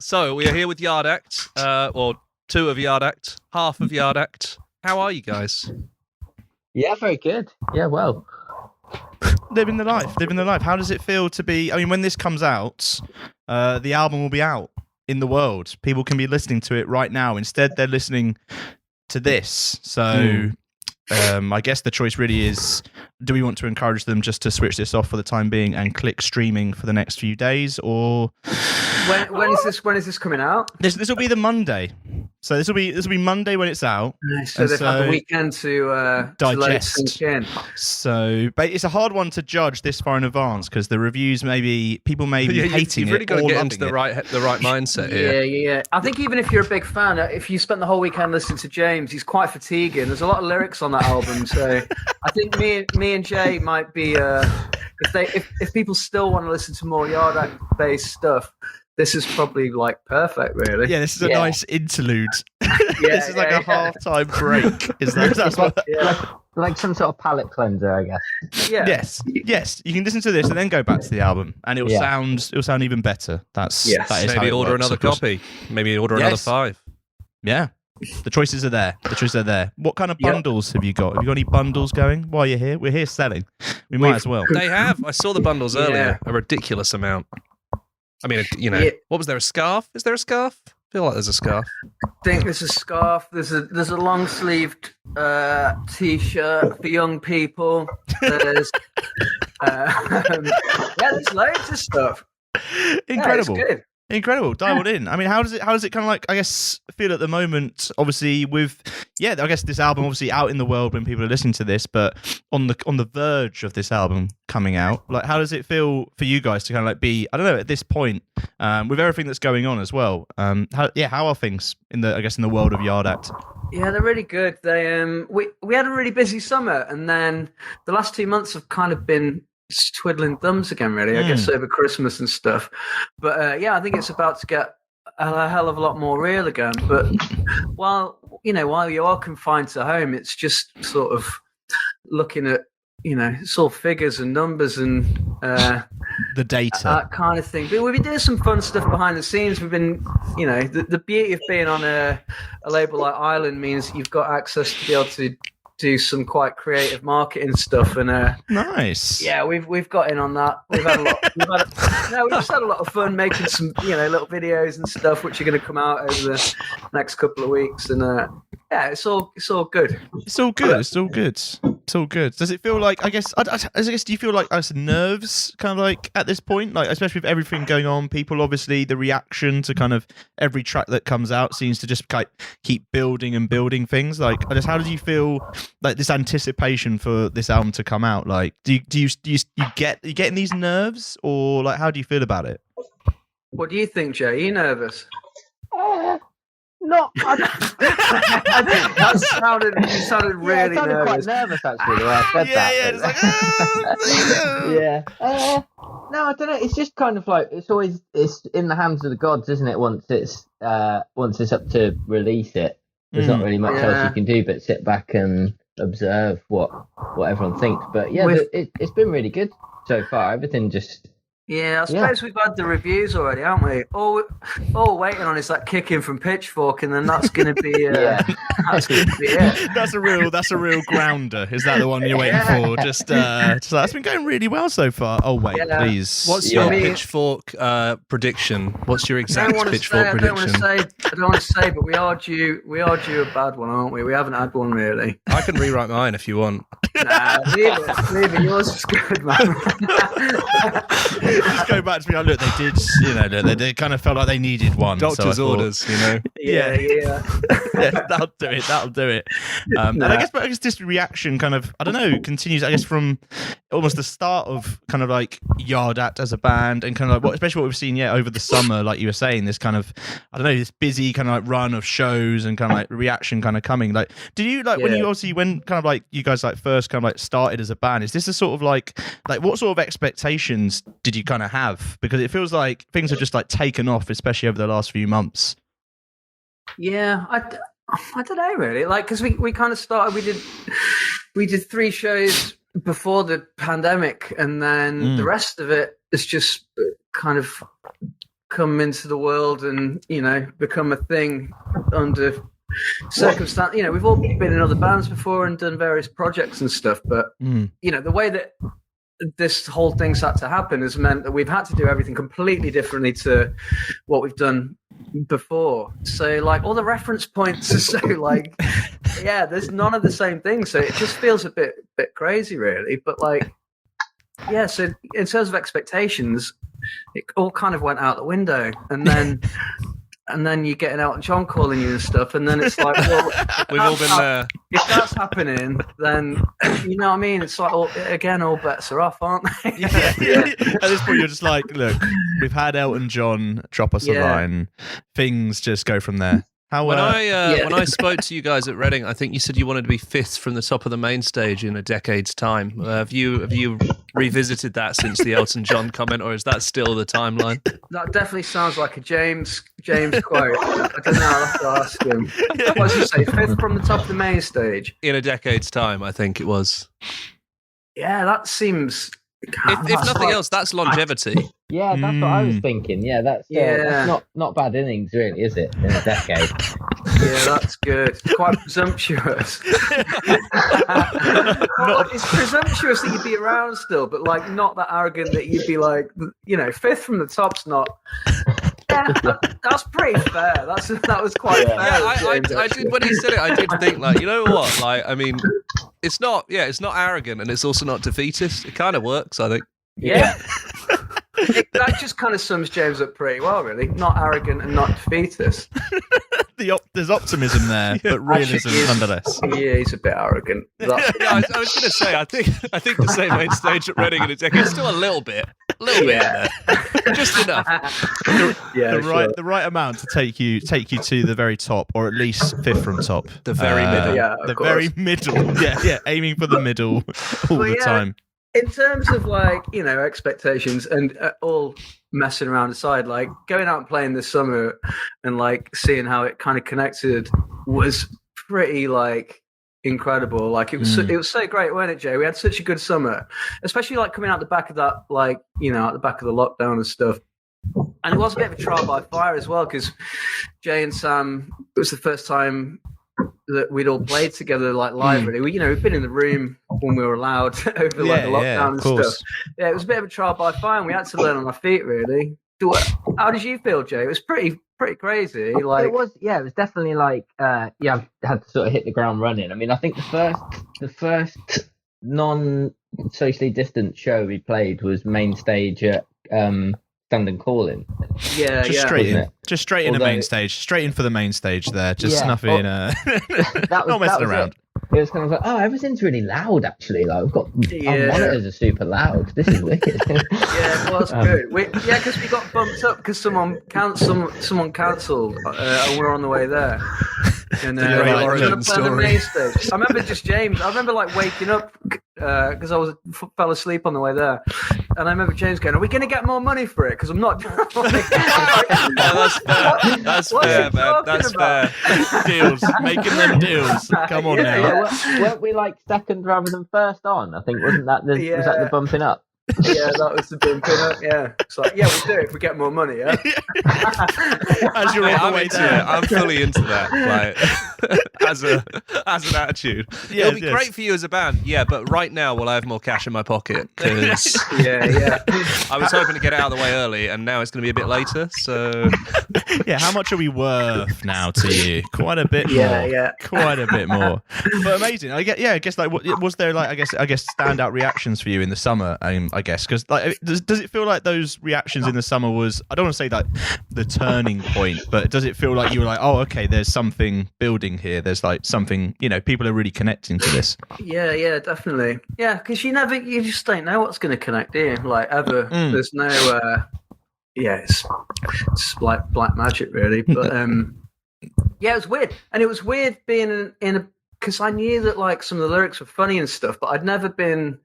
So we are here with Yard Act, or two of Yard Act, half of Yard Act. How are you guys? Yeah, very good. Yeah, well. Living the life. How does it feel to be? I mean, when this comes out, the album will be out in the world. People can be listening to it right now. Instead, they're listening to this. So, I guess the choice really is: do we want to encourage them just to switch this off for the time being and click streaming for the next few days, or When is this coming out? this will be the Monday? So this will be Monday when it's out. So And they've had so- the weekend to let it Digest. sink in. So, but it's a hard one to judge this far in advance because the reviews people may be hating you've really it got to or get loving into the it. right mindset here. Yeah. I think even if you're a big fan, if you spent the whole weekend listening to James, he's quite fatiguing. There's a lot of lyrics on that album, so I think me and Jay might be if people still want to listen to more Yard Act based stuff, this is probably like perfect, really. Yeah, this is a nice interlude. This is like a half-time break. That's what? Like some sort of palate cleanser, I guess. Yeah. Yes. You can listen to this and then go back to the album, and it'll sound even better. That is how Maybe it order works, another of course. copy. Maybe order another 5. Yeah. The choices are there. What kind of bundles have you got? Have you got any bundles going while you're here? We're here selling. We might as well. They have. I saw the bundles earlier. A ridiculous amount. I mean, what was there? A scarf? Is there a scarf? I feel like there's a scarf. I think there's a scarf. There's a long sleeved t-shirt for young people. There's there's loads of stuff. Incredible. Yeah, it's good. Incredible, dialed in. I mean, how does it kind of like, I guess, feel at the moment? Obviously, with I guess this album obviously out in the world when people are listening to this, but on the verge of this album coming out, like, how does it feel for you guys to kind of like be, I don't know, at this point, with everything that's going on as well? How are things in the world of Yard Act? Yeah, they're really good. They we had a really busy summer, and then the last 2 months have kind of been twiddling thumbs again, really, I guess, over Christmas and stuff. But I think it's about to get a hell of a lot more real again. But while you are confined to home, it's just sort of looking at it's all figures and numbers and the data, that kind of thing. But we've been doing some fun stuff behind the scenes. We've been, the beauty of being on a label like Island means you've got access to be able to do some quite creative marketing stuff, and Nice. yeah, we've got in on that. We've had a lot. We've just had a lot of fun making some little videos and stuff, which are going to come out over the next couple of weeks, and yeah, it's all good. It's all good. It's all good. It's all good. Does it feel like? I guess. Do you feel like nerves, kind of like at this point, like especially with everything going on? People obviously the reaction to kind of every track that comes out seems to just keep building and building things. Like, I just, how do you feel like this anticipation for this album to come out? Like, do you getting these nerves, or like how do you feel about it? What do you think, Jay? Are you nervous? Not. You sounded really I sounded nervous. quite nervous actually. The way I said that. It's like, Yeah. No, I don't know. It's just kind of like it's in the hands of the gods, isn't it? Once it's up to release it, there's not really much else you can do but sit back and observe what everyone thinks. But yeah, it's been really good so far. Everything just. Yeah, I suppose we've had the reviews already, haven't we? All waiting on is that kick in from Pitchfork, and then that's going to be that's going to be it. That's a real grounder. Is that the one you're waiting for? Just that's been going really well so far. Oh wait, please. What's your Pitchfork prediction? What's your exact Pitchfork prediction? I don't want to say, but we are due a bad one, aren't we? We haven't had one really. I can rewrite mine if you want. Nah, leave it. Yours is good, man. Just go back to me. Like, look, they did. They kind of felt like they needed one. Doctor's orders, Yeah. That'll do it. And I guess this reaction kind of, I don't know, continues. I guess from almost the start of kind of like Yard Act as a band, and kind of like especially what we've seen over the summer, like you were saying, this kind of, I don't know, this busy kind of like run of shows and kind of like reaction kind of coming. Like, did you when kind of like you guys like first kind of like started as a band? Is this a sort of like what sort of expectations did you kind of have? Because it feels like things have just like taken off, especially over the last few months. Yeah, I don't know really. Like, because we kind of started. We did 3 shows before the pandemic, and then the rest of it has just kind of come into the world and become a thing under circumstance. We've all been in other bands before and done various projects and stuff, but the way that this whole thing's had to happen has meant that we've had to do everything completely differently to what we've done before. So like all the reference points are so like there's none of the same thing, so it just feels a bit crazy really. But like so in terms of expectations, it all kind of went out the window, and then you get an Elton John calling you and stuff, and then it's like, well, we've all been there. If that's happening, then you know what I mean. It's like all bets are off, aren't they? Yeah. At this point, you're just like, look, we've had Elton John drop us a line. Things just go from there. When I spoke to you guys at Reading, I think you said you wanted to be 5th from the top of the main stage in a decade's time. Have you revisited that since the Elton John comment, or is that still the timeline? That definitely sounds like a James quote. I don't know. I'll have to ask him. What did you say? 5th from the top of the main stage in a decade's time, I think it was. Yeah, that seems. If nothing else, that's longevity. Yeah, that's what I was thinking. Yeah, that's not bad innings, really, is it? In a decade. Yeah, that's good. It's quite presumptuous. It's presumptuous that you'd be around still, but like not that arrogant that you'd be like, 5th from the top's not. Yeah, that's pretty fair. That was quite fair. Yeah, I did when he said it. I did think like, you know what? Like, I mean, it's not arrogant, and it's also not defeatist. It kind of works, I think. Yeah. That just kind of sums James up pretty well, really. Not arrogant and not defeatist. There's optimism there, but realism nonetheless. Yeah, he's a bit arrogant. I was going to say, I think the same main stage at Reading in a decade is still a little bit in there, just enough. The right amount to take you to the very top, or at least 5th from top. The very middle. Yeah, very middle. Yeah, aiming for the middle all the time. In terms of like, expectations and all messing around aside, like going out and playing this summer and like seeing how it kind of connected was pretty like incredible. Like it was so great, wasn't it, Jay? We had such a good summer, especially like coming out the back of that, like, at the back of the lockdown and stuff. And it was a bit of a trial by fire as well, because Jay and Sam, it was the first time that we'd all played together like live. Really, we'd been in the room when we were allowed over like the lockdown and stuff. Yeah, it was a bit of a trial by fire. And we had to learn on our feet. Really. How did you feel, Jay? It was pretty crazy. Like it was definitely like I had to sort of hit the ground running. I mean, I think the first non-socially distant show we played was main stage at Stand Calling. Yeah, just straight in the main stage, straight in for the main stage there. Just nothing. Not messing around. It was kind of like, everything's really loud. Actually, like we've got our monitors are super loud. This is wicked. Yeah, well, that's good. Because we got bumped up because someone cancelled, and we were on the way there. And the main stage. I remember just James. I remember like waking up because I fell asleep on the way there, and I remember James going, "Are we going to get more money for it? Because I'm not." That's fair, man. That's fair. Deals, making them deals. Come on now. Weren't we like second rather than first on? I think wasn't that was that the bumping up? Yeah, that was the bumping up. Yeah, it's like we'll do it if we get more money. Yeah. As you're on the way to it, I'm fully into that. Like as an attitude. It'll be great for you as a band. Yeah, but right now, will I have more cash in my pocket? Because I was hoping to get it out of the way early, and now it's going to be a bit later. So how much are we worth now to you? Quite a bit more. Yeah. Quite a bit more. But amazing. I guess like, was there like I guess standout reactions for you in the summer? I guess because like does it feel like those reactions in the summer was, I don't want to say like the turning point, but does it feel like you were like, oh, okay, there's something building here, there's like something, people are really connecting to this? Yeah, definitely. Yeah, because you just don't know what's going to connect, do you? Like ever. There's no it's like black magic really, but it was weird. And it was weird being in a, because I knew that like some of the lyrics were funny and stuff, but I'd never been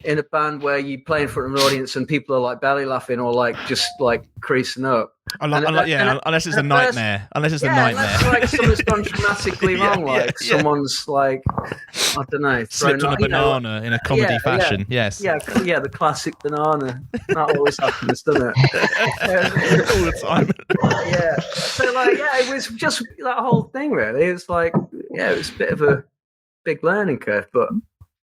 in a band where you play in front of an audience and people are like belly laughing or like just like creasing up. Unless it's a nightmare. Unless it's a nightmare. Unless like something's gone dramatically wrong, someone's like, I don't know, slipped on a banana in a comedy fashion. Yes. Yeah, the classic banana. That always happens, doesn't it? All the time. Yeah. So it was just that whole thing really. It's like, it was a bit of a big learning curve, but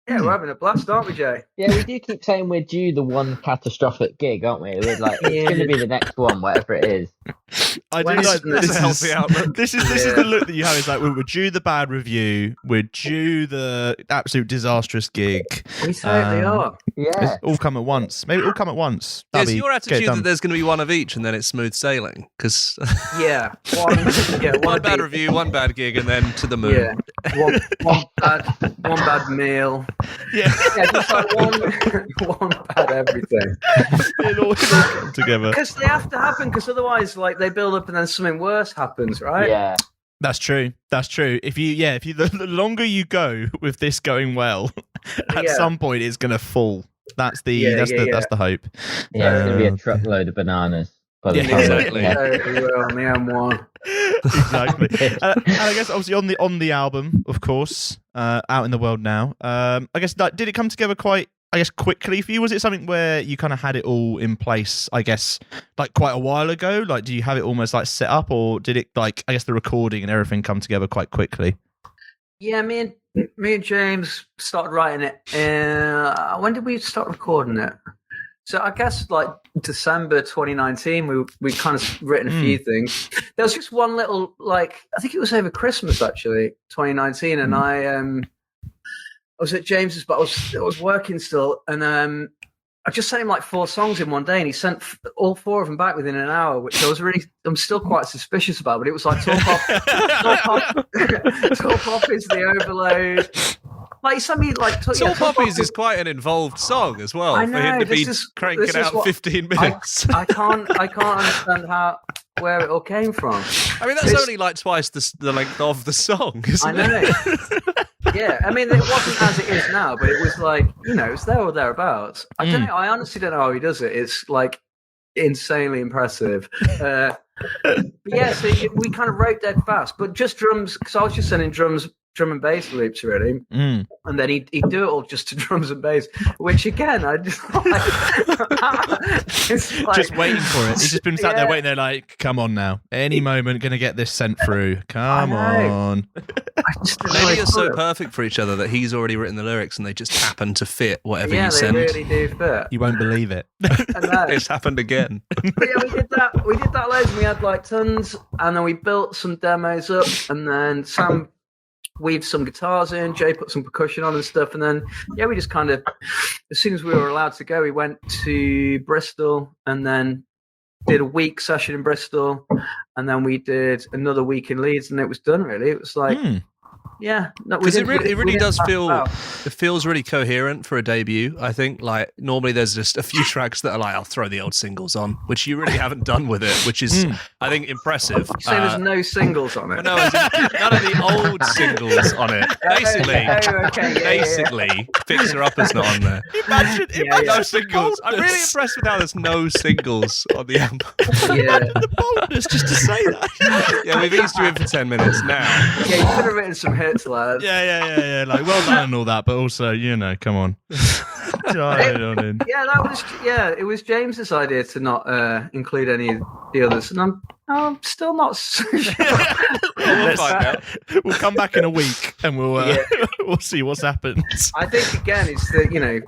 we're having a blast, aren't we, Jay? Yeah, we do keep saying we're due the one catastrophic gig, aren't we? We're like, it's going to be the next one, whatever it is. I do like this is healthy outlook. This is the look that you have. It's like we're due the bad review, we're due the absolute disastrous gig. We certainly are. Yeah, it's all come at once. Maybe it all come at once. Is your attitude that there's going to be one of each, and then it's smooth sailing? Because one bad review, one bad gig, and then to the moon. Yeah, one bad meal. Yeah, just like one bad everything. It all come together. Because they have to happen. Because otherwise, like they build up and then something worse happens, right? Yeah. That's true. If you the longer you go with this going well, at some point it's gonna fall. That's the hope. Yeah, it's gonna be a truckload of bananas. Exactly. On the M1. Exactly. And I guess obviously on the album, of course, out in the world now. I guess did it come together quite quickly for you? Was it something where you kind of had it all in place, I guess, like quite a while ago? Like, do you have it almost like set up, or did it like, I guess, the recording and everything come together quite quickly? Yeah, me and James started writing it. When did we start recording it? So I guess like December 2019, we kind of written a few things. There was just one little, like, I think it was over Christmas actually, 2019, and I was at James's, but I was working still, and I just sent him like 4 songs in one day, and he sent all 4 of them back within an hour, which I'm still quite suspicious about. But it was like Talk Off is the Overload. Like he sent me like Talk Poppies is quite an involved song as well. I know, for him to be cranking out 15 minutes. I can't understand where it all came from. I mean, that's only like twice the length of the song, isn't it? I know. Yeah, I mean, it wasn't as it is now, but it was like, it's there or thereabouts. I don't know. I honestly don't know how he does it. It's like insanely impressive. So we kind of wrote dead fast, but just drums, because I was just sending drum and bass loops really, and then he'd do it all just to drums and bass, which again I just just waiting for it. He's just been sat there waiting. They're like, come on now, any moment gonna get this sent through. Come on. Maybe you're so perfect for each other that he's already written the lyrics and they just happen to fit whatever Yeah, you they send. really do fit. You won't believe it. I know. It's happened again. But yeah, we did that. We did that loads. And we had like tons, and then we built some demos up, and then Sam weaved some guitars in. Jay put some percussion on and stuff, and then we just kind of, as soon as we were allowed to go, we went to Bristol, and then did a week session in Bristol, and then we did another week in Leeds, and it was done. Really, it was like. Yeah, because it really does feel it feels really coherent for a debut. I think like normally there's just a few tracks that are like I'll throw the old singles on, which you really haven't done with it, which is I think impressive. You say there's no singles on it. No, none of the old singles on it. Basically, Fixer Upper's not on there. Imagine no singles. I'm really impressed with how there's no singles on the album. Yeah, the boldness just to say that. Yeah, we've eased you in for 10 minutes now. Yeah, you could have written some hits, lads. Yeah. Like, well done and all that, but also, come on. It was James's idea to not include any of the others, and I'm still not so sure. We'll find out. We'll come back in a week and we'll see what's happened. I think again, it's the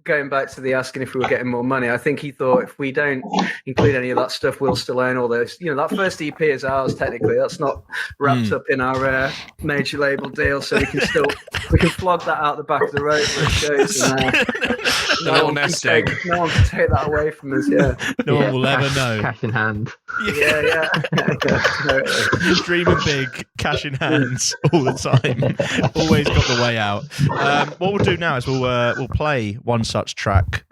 going back to the asking if we were getting more money. I think he thought if we don't include any of that stuff, we'll still own all those. That first EP is ours technically. That's not wrapped up in our major label deal, so we can flog that out the back of the road for shows. And, no one can take that away from us. Yeah, no one will ever know. Cash in hand. Yeah. Dreaming big, cash in hands all the time. Always got the way out. What we'll do now is we'll play one such track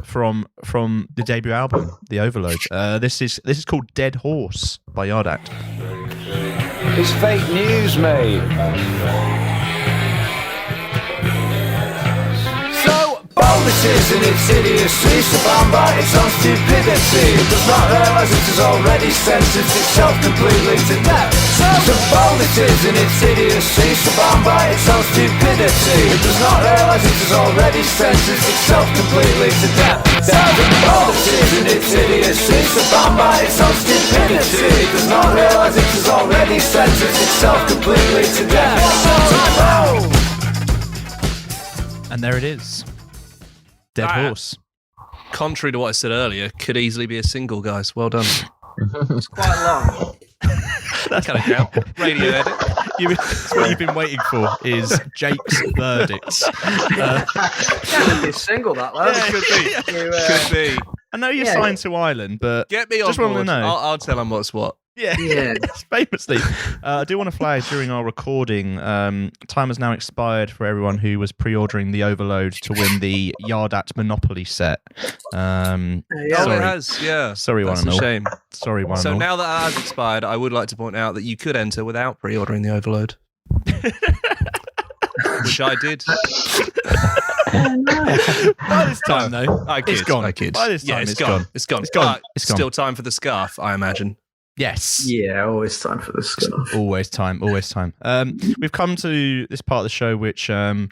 from the debut album, The Overload. This is called Dead Horse by Yard Act. It's fake news, mate. Boldness and its idiocy, so bound by its own stupidity. It does not realise it has already sentenced itself completely to death. So bold it is in its idiocy, so bound by its own stupidity. It does not realise it has already sentenced itself completely to death. So bold it is in its idiocy, so bound by its own stupidity. It does not realise it has already sentenced itself completely to death. And there it is. Dead Horse. Contrary to what I said earlier, could easily be a single, guys. Well done. It's quite long. That's kind of count. Radio edit. That's what you've been waiting for is Jake's verdicts. Can't be a single that lad. Yeah, could be. I know you're signed to Ireland, but get me on just board. Want to know. I'll tell them what's what. Yeah. Famously. I do want to flag during our recording, time has now expired for everyone who was pre-ordering the Overload to win the Yard Act Monopoly set. It has, yeah. Sorry, that's one and all. a shame. Sorry, one So and all. now that it has expired, I would like to point out that you could enter without pre-ordering the Overload. Which I did. By this time, though, it's gone. I kid. By this time, it's gone. It's gone. It's gone. Still time for the scarf, I imagine. Yes. Yeah, always time for the scarf. Always time. We've come to this part of the show which I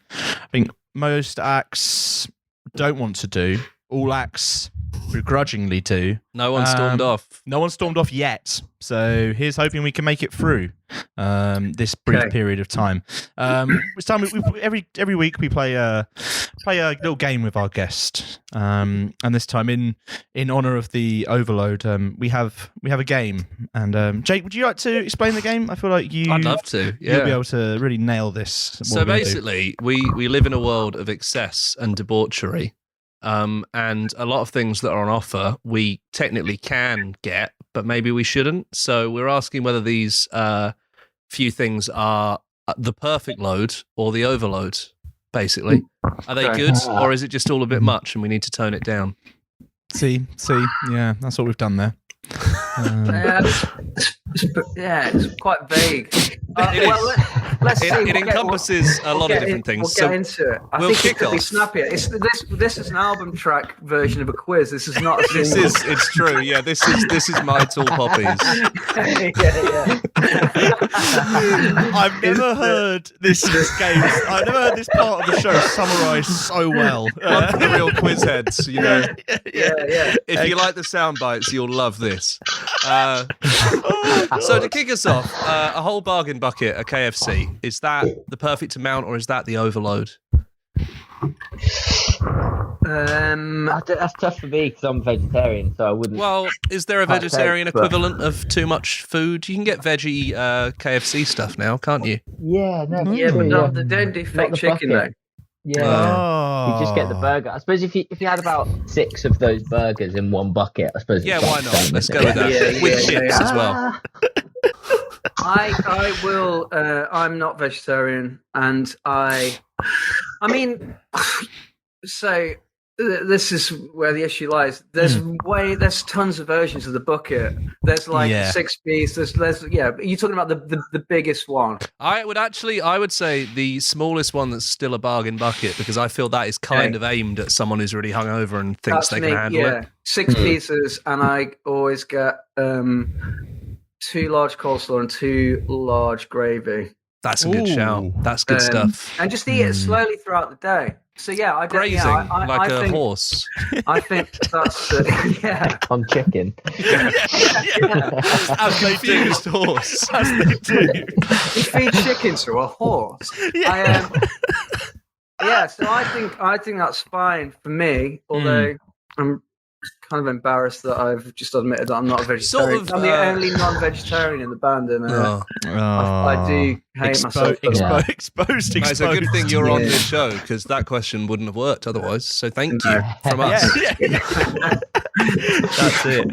think most acts don't want to do. All acts begrudgingly do. No one stormed off. No one stormed off yet. So here's hoping we can make it through this brief period of time. It's time every week we play a little game with our guest. And this time in honor of the Overload, we have a game. And Jake, would you like to explain the game? I feel like I'd love to. Yeah. You'll be able to really nail this. So basically, we live in a world of excess and debauchery. And a lot of things that are on offer we technically can get, but maybe we shouldn't. So we're asking whether these few things are the perfect load or the overload, basically. Are they good, or is it just all a bit much and we need to tone it down? See, yeah, that's what we've done there. It's quite vague. Let's see. It encompasses a lot of different things. We'll get into it. I think it could be snappier. This is an album track version of a quiz. This is not a single. It's true. Yeah, this is my Tall Poppies. yeah. I've never heard this game. I've never heard this part of the show summarised so well. One for the real quiz heads, you know. Yeah. If you like the sound bites, you'll love this. So to kick us off, a whole bargain bucket, a KFC. Is that the perfect amount, or is that the overload? That's tough for me because I'm vegetarian, so I wouldn't. Well, is there a Hot vegetarian take, but- equivalent of too much food? You can get veggie KFC stuff now, can't you? Yeah, no, Yeah, true, but no, yeah. they don't do Not fake the chicken bucket. though. Yeah, you just get the Oh. burger. I suppose if you had about 6 of those burgers in one bucket, I suppose. Yeah, it's why about the not? same, Let's isn't go it? with that. Yeah, With yeah, chips yeah. as well. I will. I'm not vegetarian, and I mean, so this is where the issue lies. There's tons of versions of the bucket. There's like Yeah. 6 piece. There's You're talking about the biggest one. I would say the smallest one that's still a bargain bucket, because I feel that is kind of aimed at someone who's really hungover and thinks they can handle it. 6 pieces, and I always get 2 large coleslaw and 2 large gravy, That's a good shout. That's good stuff. and just eat it slowly throughout the day. So yeah, I don't. Grazing Yeah, I like a think, horse. I think that's yeah. On chicken. As confused horse. As they do. You feed chicken to a horse. Yeah. So I think that's fine for me. Although I'm kind of embarrassed that I've just admitted that I'm not a vegetarian. Sort of, I'm the only non-vegetarian in the band, and I do hate myself. For that. Exposed. It's a good thing you're on this show, because that question wouldn't have worked otherwise. So thank you from us. That's it.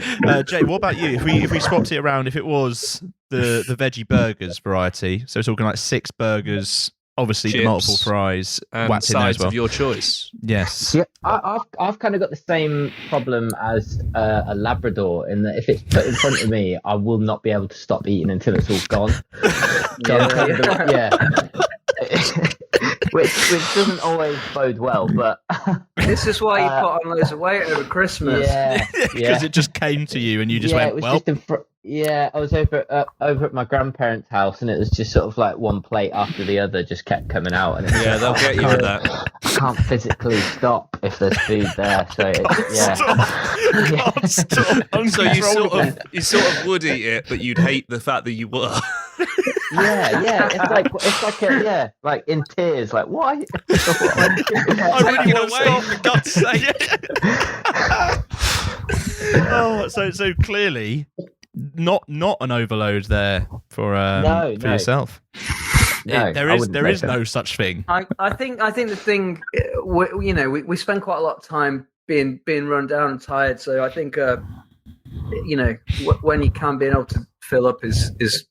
Jay, what about you? If we swapped it around, if it was the veggie burgers variety, so it's talking like 6 burgers, obviously the Chips multiple fries, And whacked in there as sides well. of your choice. Yes. Yeah, I've kind of got the same problem as a Labrador in that if it's put in front of me, I will not be able to stop eating until it's all gone. So I'm kind of which doesn't always bode well, but This is why you put on loads of weight over Christmas. Because it just came to you and you just it went, was well. just in I was over at my grandparents' house, and it was just sort of like one plate after the other just kept coming out. And it was Yeah, like, they'll get you with that. I can't physically stop if there's food there. So Can't stop. So you sort of would eat it, but you'd hate the fact that you were. It's like like in tears, like why? I really want to stop, for God's sake. Oh, so clearly not an overload there for yourself. No, there is no such thing. I think the thing, we spend quite a lot of time being run down and tired. So I think when you can be able to fill up is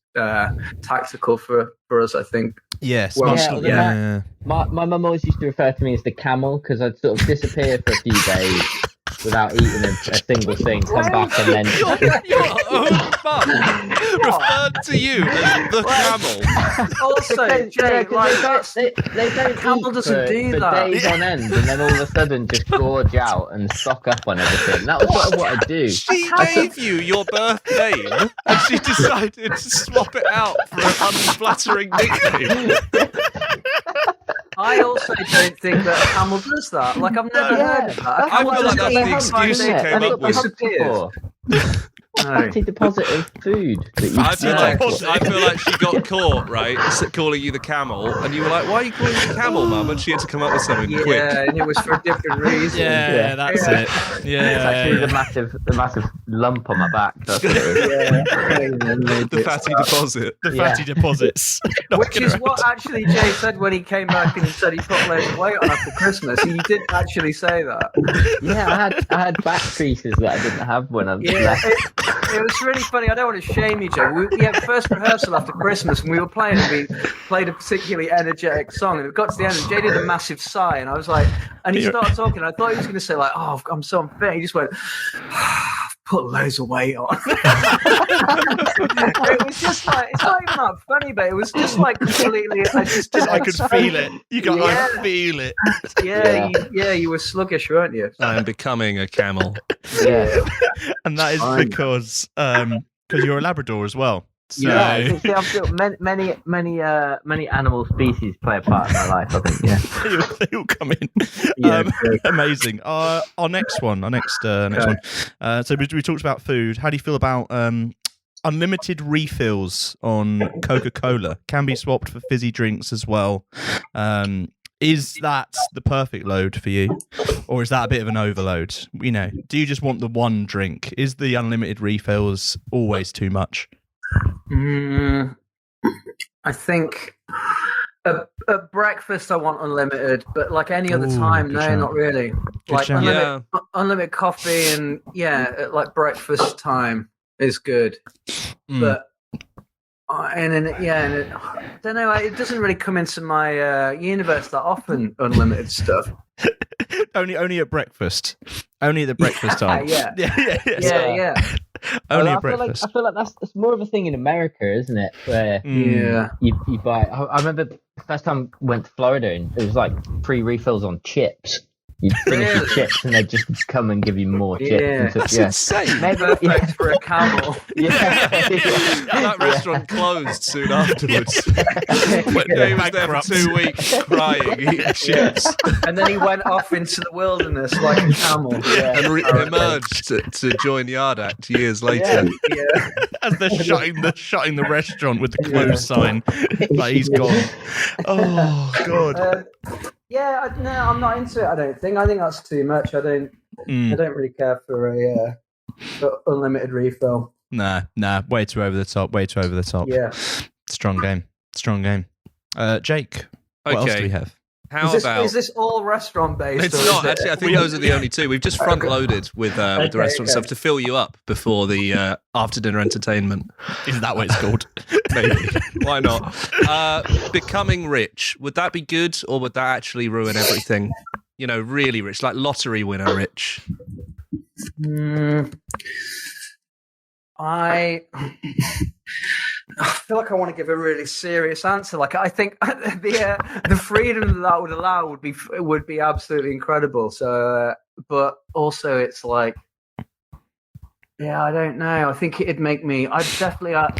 tactical for us. I think. Yes. My mum always used to refer to me as the camel because I'd sort of disappear for a few days without eating a single thing, come back and then... Your own mum referred to you as the camel. Also, Jay, they don't camel eat doesn't for, do for that. days on end, and then all of a sudden just gorge out and stock up on everything. That was sort of what I do. She gave you your birth name, and she decided to swap it out for an unflattering nickname. I also don't think that a camel does that. Like, I've never heard of that. A I camel feel like doesn't that's the eat excuse you something came and up it with. disappears. Fatty deposit of food. That you I feel snack. like she got caught, right, calling you the camel, and you were like, "Why are you calling me the camel, Mum?" And she had to come up with something quick. Yeah, and it was for a different reason. Yeah, that's it. It's Yeah, actually the massive lump on my back. That's what it is. The fatty deposit. the fatty deposits. Which is what actually Jay said when he came back and said he put loads of weight on after Christmas. He did actually say that. Yeah, I had back creases that I didn't have when I Yeah, left. it was really funny. I don't want to shame you, Jay. We had the first rehearsal after Christmas, and we were playing, and we played a particularly energetic song, and it got to the end, and Jay did a massive sigh, and I was like, and he started talking. I thought he was going to say like, "Oh, I'm so unfit." He just went, "I've put loads of weight on." It was just like, it's not even that funny, but it was just like completely. I could feel it. You got. I feel it. Yeah, you were sluggish, weren't you? I am becoming a camel. Yeah. And that is because you're a Labrador as well. So Yeah, see, I feel many animal species play a part in my life. I think, yeah. they all come in. Yeah, Amazing. Our next one. So we talked about food. How do you feel about unlimited refills on Coca-Cola? Can be swapped for fizzy drinks as well. Is that the perfect load for you, or is that a bit of an overload? You know, do you just want the one drink? Is the unlimited refills always too much? I think at breakfast I want unlimited, but like any other Ooh, time, good no, shout. not really. Good Like shout. unlimited coffee and at like breakfast time is good, but. I don't know. It doesn't really come into my universe that often. Unlimited stuff. only at breakfast. Only at the breakfast time. Yeah. Yeah. Only I at breakfast. feel like that's more of a thing in America, isn't it? Where you buy. I remember the first time I went to Florida and it was like free refills on chips. You'd finish your chips and they'd just come and give you more chips. That's insane. Maybe perfect for a camel. That restaurant closed soon afterwards. He was there for 2 weeks crying, eating chips. And then he went off into the wilderness like a camel. And emerged to join Yard Act years later. Yeah. As they're shutting the restaurant with the close sign. Like he's gone. Oh God. No, I'm not into it. I don't think. I think that's too much. I don't really care for a unlimited refill. Nah. Way too over the top. Yeah. Strong game. Jake, what else do we have? Is this all restaurant based? It's not actually. I think those are the only two. We've just front loaded with the restaurant stuff to fill you up before the after dinner entertainment. Is that what it's called? Maybe. Why not? Becoming rich. Would that be good, or would that actually ruin everything? You know, really rich, like lottery winner rich. I feel like I want to give a really serious answer. Like I think the freedom that would allow would be absolutely incredible. So, but also it's like, I don't know. I think it'd make me. I'd definitely. I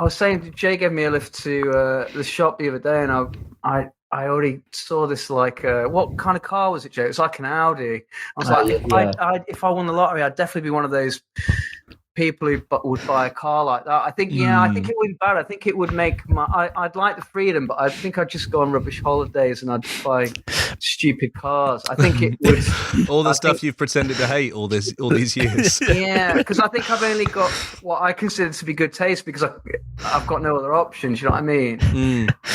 was saying, Jay gave me a lift to the shop the other day, and I already saw this. Like, what kind of car was it, Jay? It was like an Audi. I was if I won the lottery, I'd definitely be one of those people who would buy a car like that. I think, I think it would be bad. I think it would make I'd like the freedom, but I think I'd just go on rubbish holidays and I'd buy stupid cars. I think it would. All the stuff you've pretended to hate all these years. Yeah, because I think I've only got what I consider to be good taste because I've got no other options. You know what I mean?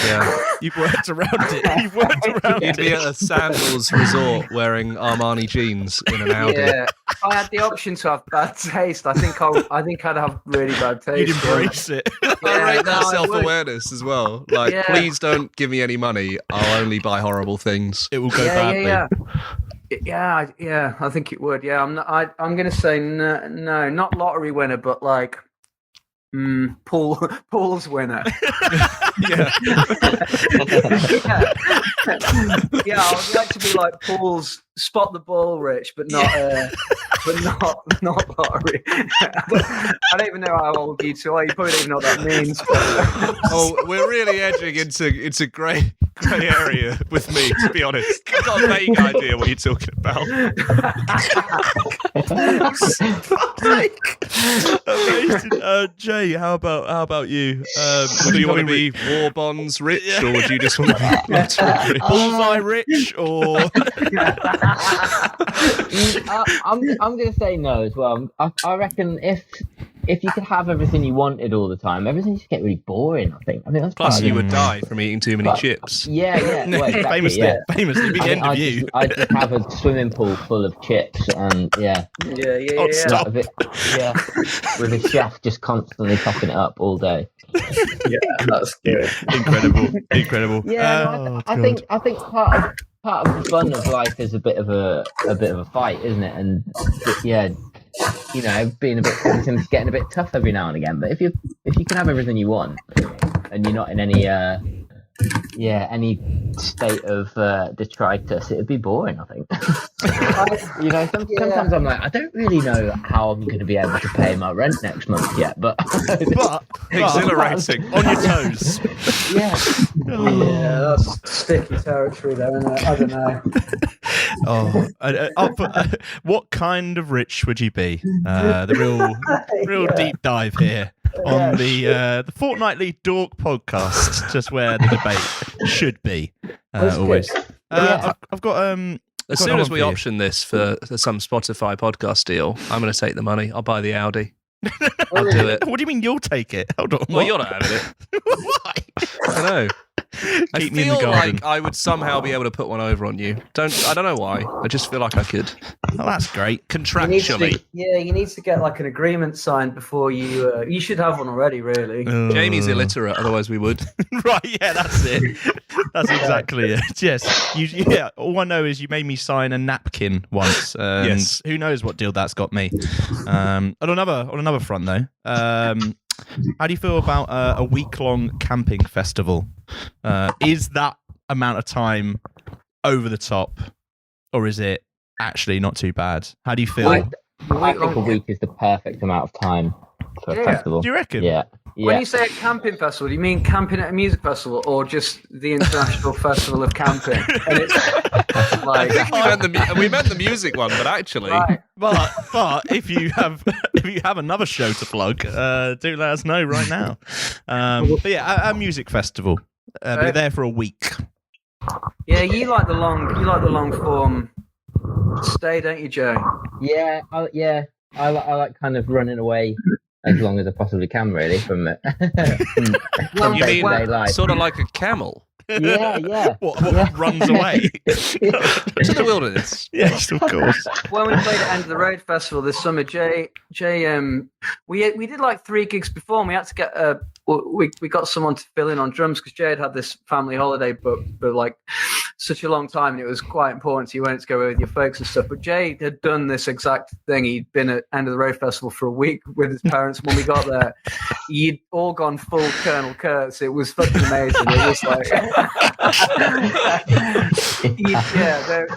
Yeah. You've worked around it. You'd be at a sandals resort wearing Armani jeans in an Audi. Yeah. If I had the option to have bad taste, I think I'd have really bad taste. You'd embrace it. I rate that I self-awareness as well. Like, please don't give me any money. I'll only buy horrible things. It will go badly. Yeah. I think it would. Yeah, I'm going to say no, not lottery winner, but like pool's winner. Yeah. Yeah, I would like to be like Paul's spot the ball rich, but not lottery. I don't even know how old you two are. You probably don't even know what that means. Oh, we're really edging into grey area with me, to be honest. I've got a vague idea what you're talking about. Amazing. Jay, how about you? Do you want to be war bonds rich, or would you just want to be lottery rich? Bullseye rich, or I'm going to say no as well. I reckon if you could have everything you wanted all the time, everything just get really boring. I think that's Plus, part you of would it. die from eating too many chips. Yeah. Well, exactly, famously, big end of you. I just have a swimming pool full of chips, and Stop. with a chef just constantly topping it up all day. Yeah, that's good. Incredible. Yeah, I think part of the fun of life is a bit of a fight, isn't it? And being everything's getting a bit tough every now and again. But if you can have everything you want, and you're not in any any state of detritus, it'd be boring, I think. Sometimes I'm like, I don't really know how I'm going to be able to pay my rent next month yet, but Exhilarating. On your toes. yeah. Yeah, that's sticky territory there, isn't it? I don't know. What kind of rich would you be? The real deep dive here on the fortnightly Dork podcast, just where the debate should be. Always. I've got As soon as we option this for some Spotify podcast deal, I'm going to take the money. I'll buy the Audi. I'll do it. What do you mean you'll take it? Hold on. Well, what? you're not having it. Why? I know. I Keep me in the feel garden. like I would somehow be able to put one over on you. I don't know why. I just feel like I could. Oh, that's great. Contractually. You need to get like an agreement signed before you. You should have one already, really. Jamie's illiterate, otherwise we would. Right, yeah, that's it. That's exactly it. Yes. All I know is you made me sign a napkin once. And Yes. Who knows what deal that's got me. On another front, though, how do you feel about a week-long camping festival? Is that amount of time over the top, or is it actually not too bad? How do you feel? I think a week is the perfect amount of time for a festival. Do you reckon? Yeah. When you say a camping festival, do you mean camping at a music festival or just the International Festival of Camping? And it's like, I think we meant the music one, but actually, right. But if you have another show to plug, do let us know right now. But yeah, a music festival. Be there for a week. Yeah, you like the long form stay, don't you, Joe? Yeah, I like kind of running away as long as I possibly can, really, from it. From you mean day-to-day life. sort of like a camel Yeah. What runs away? to the wilderness. Yes, of course. When we played at End of the Road Festival this summer, Jay, we did like 3 gigs before, and we had to get we got someone to fill in on drums because Jay had this family holiday booked for like such a long time, and it was quite important. So you wanted to go with your folks and stuff. But Jay had done this exact thing. He'd been at End of the Road Festival for a week with his parents. When we got there, he'd all gone full Colonel Kurtz. It was fucking amazing. It was like,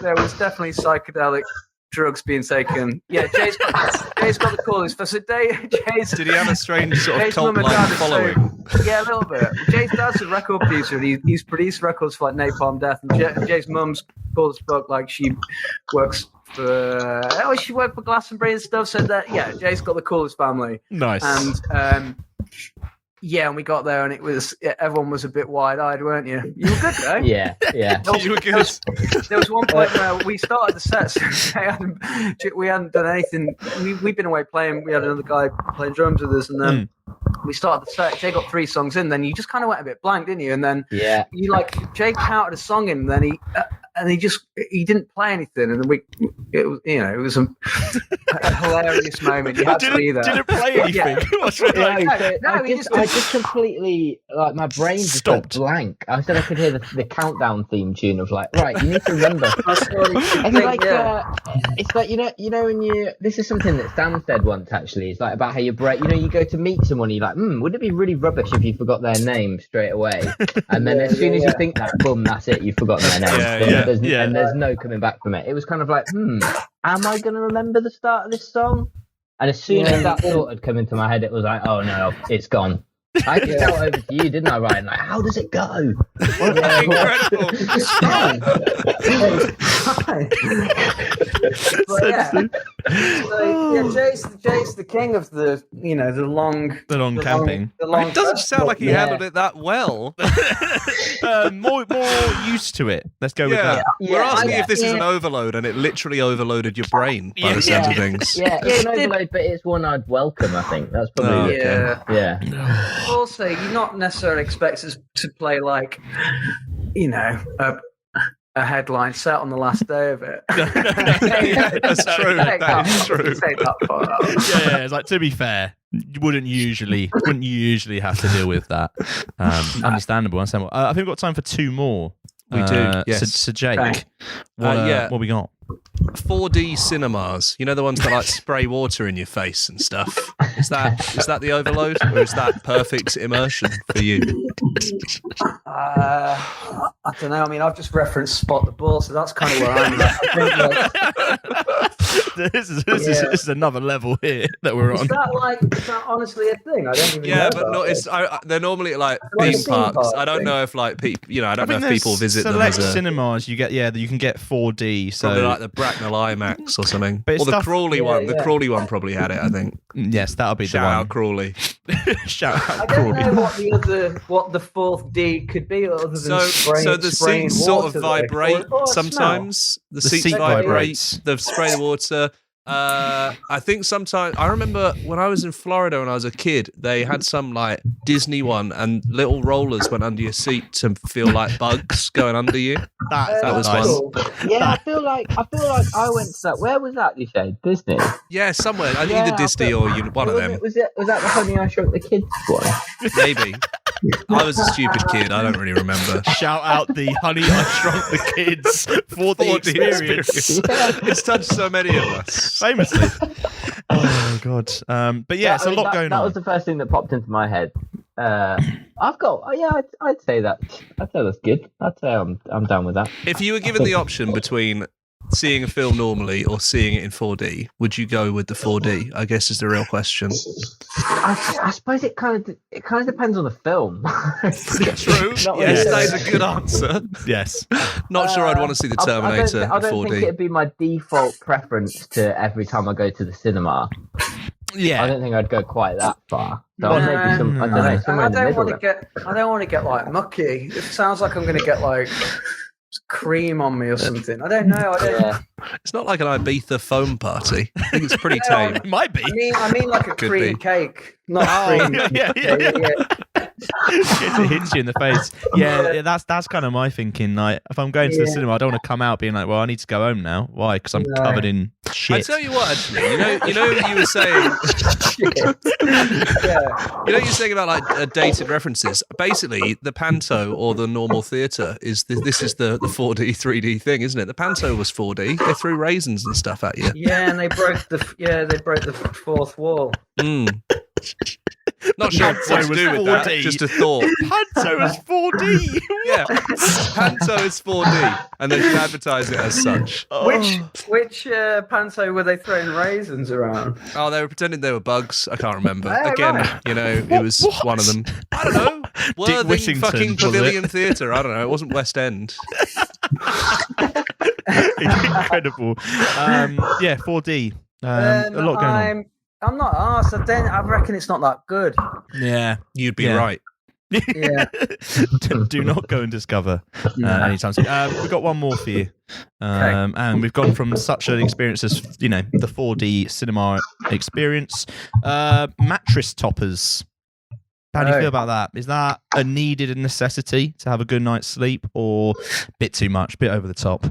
there was definitely psychedelic drugs being taken. Yeah, Jay's got the coolest. So Did he have a strange sort of Jay's mum and cult-like dad are following? Yeah, a little bit. Jay's dad's a record producer, and he's produced records for like Napalm Death. And Jay's mum's cool as fuck. Like she works for she worked for Glastonbury and stuff. So that Jay's got the coolest family. Nice. And and we got there, and it was everyone was a bit wide-eyed, weren't you? You were good, though. Yeah. You were good. There was one point where we started the sets. We hadn't done anything. We'd been away playing. We had another guy playing drums with us, and then we started the set. Jay got 3 songs in. Then you just kind of went a bit blank, didn't you? And then Jay counted a song in, and then he didn't play anything, and then it was a hilarious moment. You had to be there. Didn't play anything. I just completely my brain just went blank. I said I could hear the countdown theme tune of like, right, you need to remember. It's like you know when you. This is something that Sam said once actually. It's like about how your brain. You go to meet someone, you're like, wouldn't it be really rubbish if you forgot their name straight away? And then as soon as you think that, boom, that's it. You've forgotten their name. And there's no coming back from it. It was kind of like, am I going to remember the start of this song? And as soon as that thought had come into my head, it was like, oh no, it's gone. I just fell over to you, didn't I, Ryan? Like, how does it go? Incredible. Jay's the king of the long camping. It doesn't sound like he handled it that well. More used to it. Let's go with that. We're asking if this is an overload, and it literally overloaded your brain by the sound of things. Yeah, it's an overload, but it's one I'd welcome, I think. That's probably Yeah. Also, you're not necessarily expected to play like, a headline set on the last day of it. That's true. That's true. Take that part out. Yeah, it's like, to be fair, you wouldn't usually have to deal with that. Understandable. I think we've got time for 2 more. We do. Yes. So Jake, Okay. what we got? 4D cinemas, you know, the ones that like spray water in your face and stuff. Is that the overload, or is that perfect immersion for you? I don't know. I mean, I've just referenced Spot the Ball, so that's kind of where I'm at. I think, like, This is another level here that we're on. is that honestly a thing? I don't even know. Yeah, but about no, it. they're normally like Like a theme theme parks. park I don't thing. know if like people, you know, I don't know if there's people visit them select as a cinemas. You can get 4D. So probably like the Bracknell IMAX or something, But it's or the stuff- Crawley one. The yeah. Crawley one probably had it. I think. yes, that'll be Shout the out one. Crawley. Shout I out don't Crawley. know what the fourth D could be other than So the spraying seats sort of water, like, vibrate or a smell. sometimes. The The seats seat vibrate. vibrates. They spray the water. I think sometimes I remember when I was in Florida when I was a kid, they had some like Disney one, and little rollers went under your seat to feel like bugs going under you. That was nice. one. Cool. Yeah, I feel like I went to that. Where was that? You say Disney? Yeah, somewhere. Either Yeah, Disney or one of them. Was that the Honey I Shrunk the Kids one? Maybe. I was a stupid kid. I don't really remember. Shout out the Honey I Shrunk the Kids for the 4D experience. It's touched so many of us. Famously. Oh god. But yeah, it's a lot going That on. was the first thing that popped into my head. I've got. I'd say that. I'd say that's good. I'd say I'm down with that. If you were given the option between seeing a film normally or seeing it in 4D, would you go with the 4D? I guess is the real question. I suppose it kind of depends on the film. True. Not Yes, really. that is a good answer. Yes. Not sure I'd want to see the Terminator I don't in 4D. think it'd be my default preference to every time I go to the cinema. I Yeah. don't think I'd go quite that far. So Nah. maybe some. I don't know. And Somewhere I in the don't middle. want to get. I don't want to get like mucky. It sounds like I'm going to get like cream on me or something. I don't know. I don't. Yeah. It's not like an Ibiza foam party. I think it's pretty Yeah, tame. It might be. I mean like a Could cream be. cake, not Oh, cream. yeah. It hits you in the face. Yeah, that's kind of my thinking. Like, if I'm going to the Yeah. cinema, I don't want to come out being like, "Well, I need to go home now." Why? Because I'm No. covered in I shit. tell you what, actually, you know, you were saying, Yeah. you know, you're saying about like dated references. Basically, the panto or the normal theatre is this is the 4D, 3D thing, isn't it? The panto was 4D. They threw raisins and stuff at you. Yeah, and they broke the fourth wall. Mm. Not sure Panto what to was do with that. 4D. Just a thought. Panto is 4D. Yeah, panto is 4D, and they should advertise it as such. Which panto were they throwing raisins around? Oh, they were pretending they were bugs. I can't remember. Oh, Again, right. you know, it was one of them. I don't know. Worthing Whittington, fucking was it? Pavilion Theatre. I don't know. It wasn't West End. Incredible. Yeah, 4D. A lot going on. I'm not arsed. I reckon it's not that good. Yeah. You'd be Yeah. right. Yeah. Do not go and discover anytime soon. We've got one more for you. And we've gone from such an experience as, you know, the 4D cinema experience. Mattress toppers. How do you feel about that? Is that a needed necessity to have a good night's sleep, or a bit too much, bit over the top?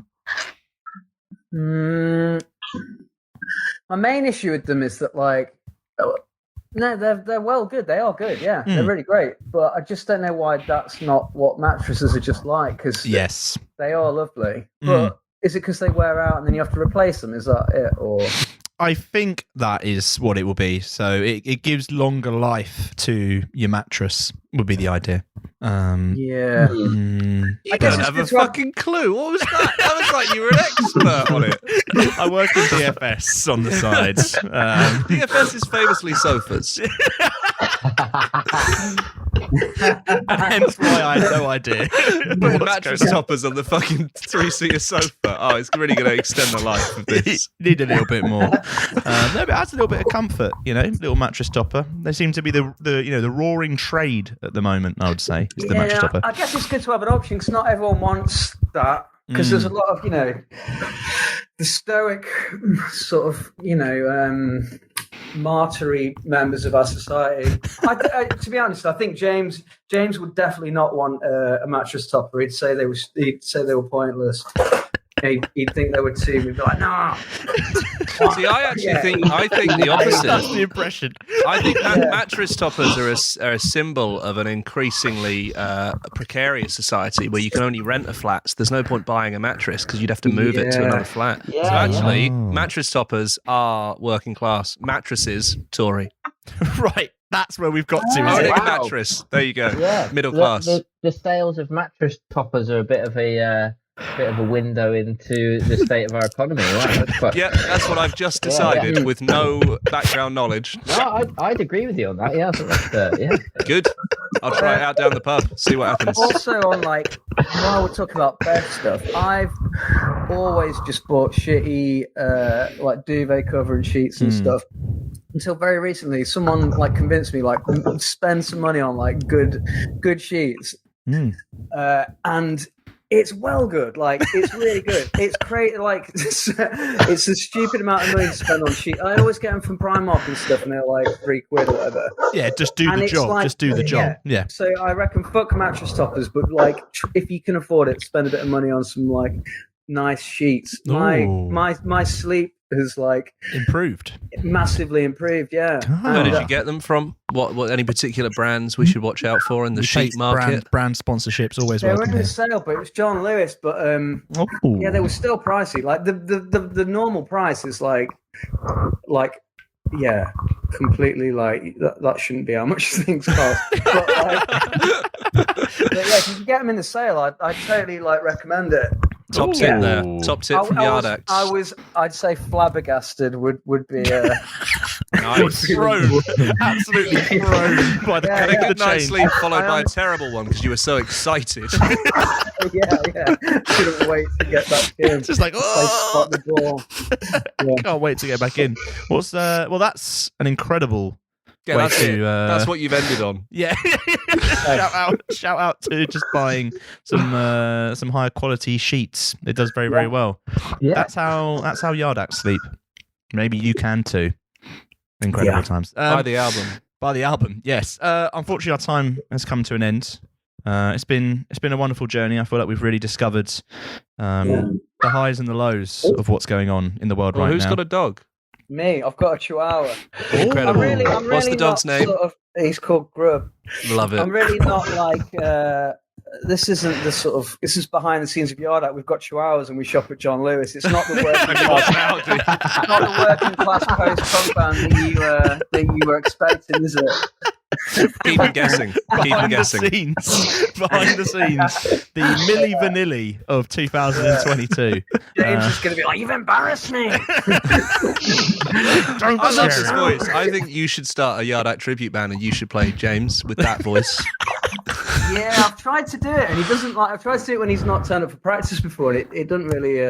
My main issue with them is that, like, no, they're well good. They are good. Yeah, they're really great. But I just don't know why that's not what mattresses are just like. Because Yes. they are lovely. But is it because they wear out and then you have to replace them? Is that it? Or I think that is what it will be. So it gives longer life to your mattress, would be the idea. yeah. I guess don't it's have a good to have- fucking clue. What was that? That was like you were an expert on it. I work in DFS on the sides. DFS is famously sofas. Hence why I had no idea. Putting what's mattress going on. toppers on the fucking 3-seater sofa. Oh, it's really going to extend the life of this. Need a little bit more. No, but it adds a little bit of comfort, you know, little mattress topper. They seem to be the roaring trade at the moment, I would say, is the mattress topper. I guess it's good to have an option because not everyone wants that. Because there's a lot of, the stoic sort of, martyry members of our society. To be honest, I think James would definitely not want a mattress topper. He'd say they were pointless. he'd think they were two. We'd be like, no. See, I actually think the opposite. That's the impression. I think mattress toppers are a symbol of an increasingly precarious society where you can only rent a flat. So there's no point buying a mattress because you'd have to move it to another flat. Yeah, so actually, yeah. mattress toppers are working class. Mattresses, Tory. Right. That's where we've got to. Is Owning it? a mattress. There you go. Yeah, Middle class. The sales of mattress toppers are a bit of a window into the state of our economy. Right? That's quite... Yeah, that's what I've just decided with no background knowledge. No, I'd agree with you on that. Yeah, I think that's yeah. Good. I'll try it out down the pub. See what happens. Also, on while we're talking about bed stuff, I've always just bought shitty duvet cover and sheets and stuff. Until very recently, someone convinced me spend some money on good sheets, and it's well good. It's really good. It's great. It's a stupid amount of money to spend on sheets. I always get them from Primark and stuff, and they're like £3 or whatever. Yeah, just do the job. Just do the job. Yeah. So I reckon fuck mattress toppers, but if you can afford it, spend a bit of money on some nice sheets. My sleep has improved, massively improved. Yeah. Where did you get them from? What any particular brands we should watch out for in the sheet market? Brand sponsorships always they were welcome. in sale, but it was John Lewis. But yeah, they were still pricey. The normal price is yeah, completely that shouldn't be how much things cost. But yeah, if you can get them in the sale, I'd totally recommend it. Top tip there. Top tip from Yard Acts. I'd say flabbergasted would be nice. Thrown. Absolutely thrown by the cutting of the chain. Nicely followed by a terrible one because you were so excited. yeah. Couldn't wait to get back in. Just spot the ball. Yeah. Can't wait to get back in. What's that's an incredible Yeah, way that's to, it. That's what you've ended on. Yeah. shout out to just buying some higher quality sheets. It does very, very well. Yeah. That's how Yard Acts sleep. Maybe you can too. Incredible times. Buy the album. By the album, yes. Unfortunately, our time has come to an end. It's been a wonderful journey. I feel like we've really discovered the highs and the lows of what's going on in the world right Who's now. got a dog? Me, I've got a Chihuahua. Incredible. I'm really What's the dog's not name? He's called Grub. Love it. I'm really not this isn't the this is behind the scenes of Yard Act. We've got Chihuahuas and we shop at John Lewis. It's not the working class post-punk band that you were expecting, is it? Keep it guessing. Behind the scenes, the Milli Vanilli of 2022. James is going to be like, "You've embarrassed me." Don't I love his share it. voice. I think you should start a Yard Act tribute band and you should play James with that voice. Yeah, I've tried to do it, and he doesn't I've tried to do it when he's not turned up for practice before, and it doesn't really.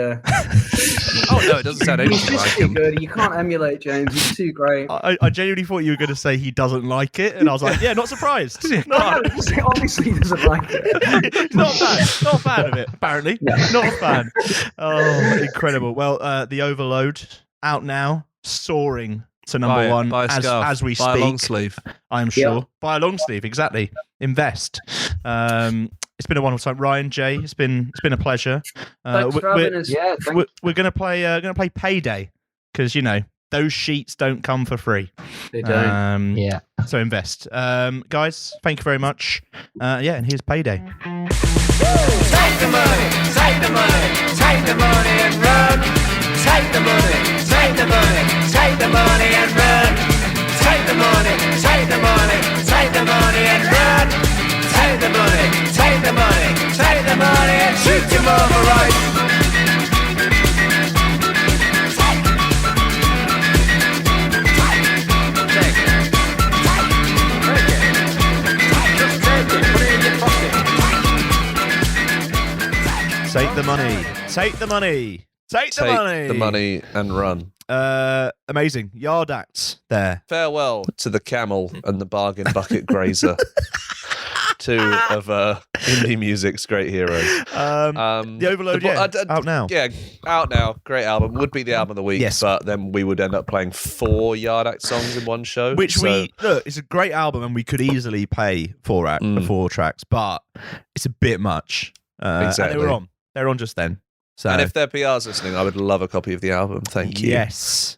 Oh no, it doesn't sound He's anything just like too him. good. You can't emulate James. He's too great. I genuinely thought you were going to say he doesn't like it, and I was like, yeah, not surprised. No, obviously he doesn't like it. Not a fan of it, apparently. Not a fan. Oh, incredible. Well, The Overload, out now, soaring to number one buy a scarf, as we buy speak. a long sleeve. I'm sure. Buy a long sleeve, exactly. Invest. It's been a wonderful time. Ryan, Jay, it's been a pleasure. Thanks for having us. Yeah, we're gonna play Payday because those sheets don't come for free. They don't. Yeah. So invest. Guys, thank you very much. And here's Payday. Take the money, take the money, take the money and run. Take the money, take the money, take the money and run. Take the money, take the money, take the money and run. Take the money, take the money, take the money and shoot your mama right. Take the money. Take the money. Take the money. Take the money and run. Amazing. Yard Acts there. Farewell to the camel and the bargain bucket grazer. Two of indie music's great heroes. The Overload, out now. Yeah, out now. Great album. Would be the album of the week, Yes. but then we would end up playing 4 Yard Act songs in one show. Which it's a great album and we could easily play 4 tracks, but it's a bit much. Exactly. And they were on just then. So, And if their PR's listening, I would love a copy of the album. Thank you. yes,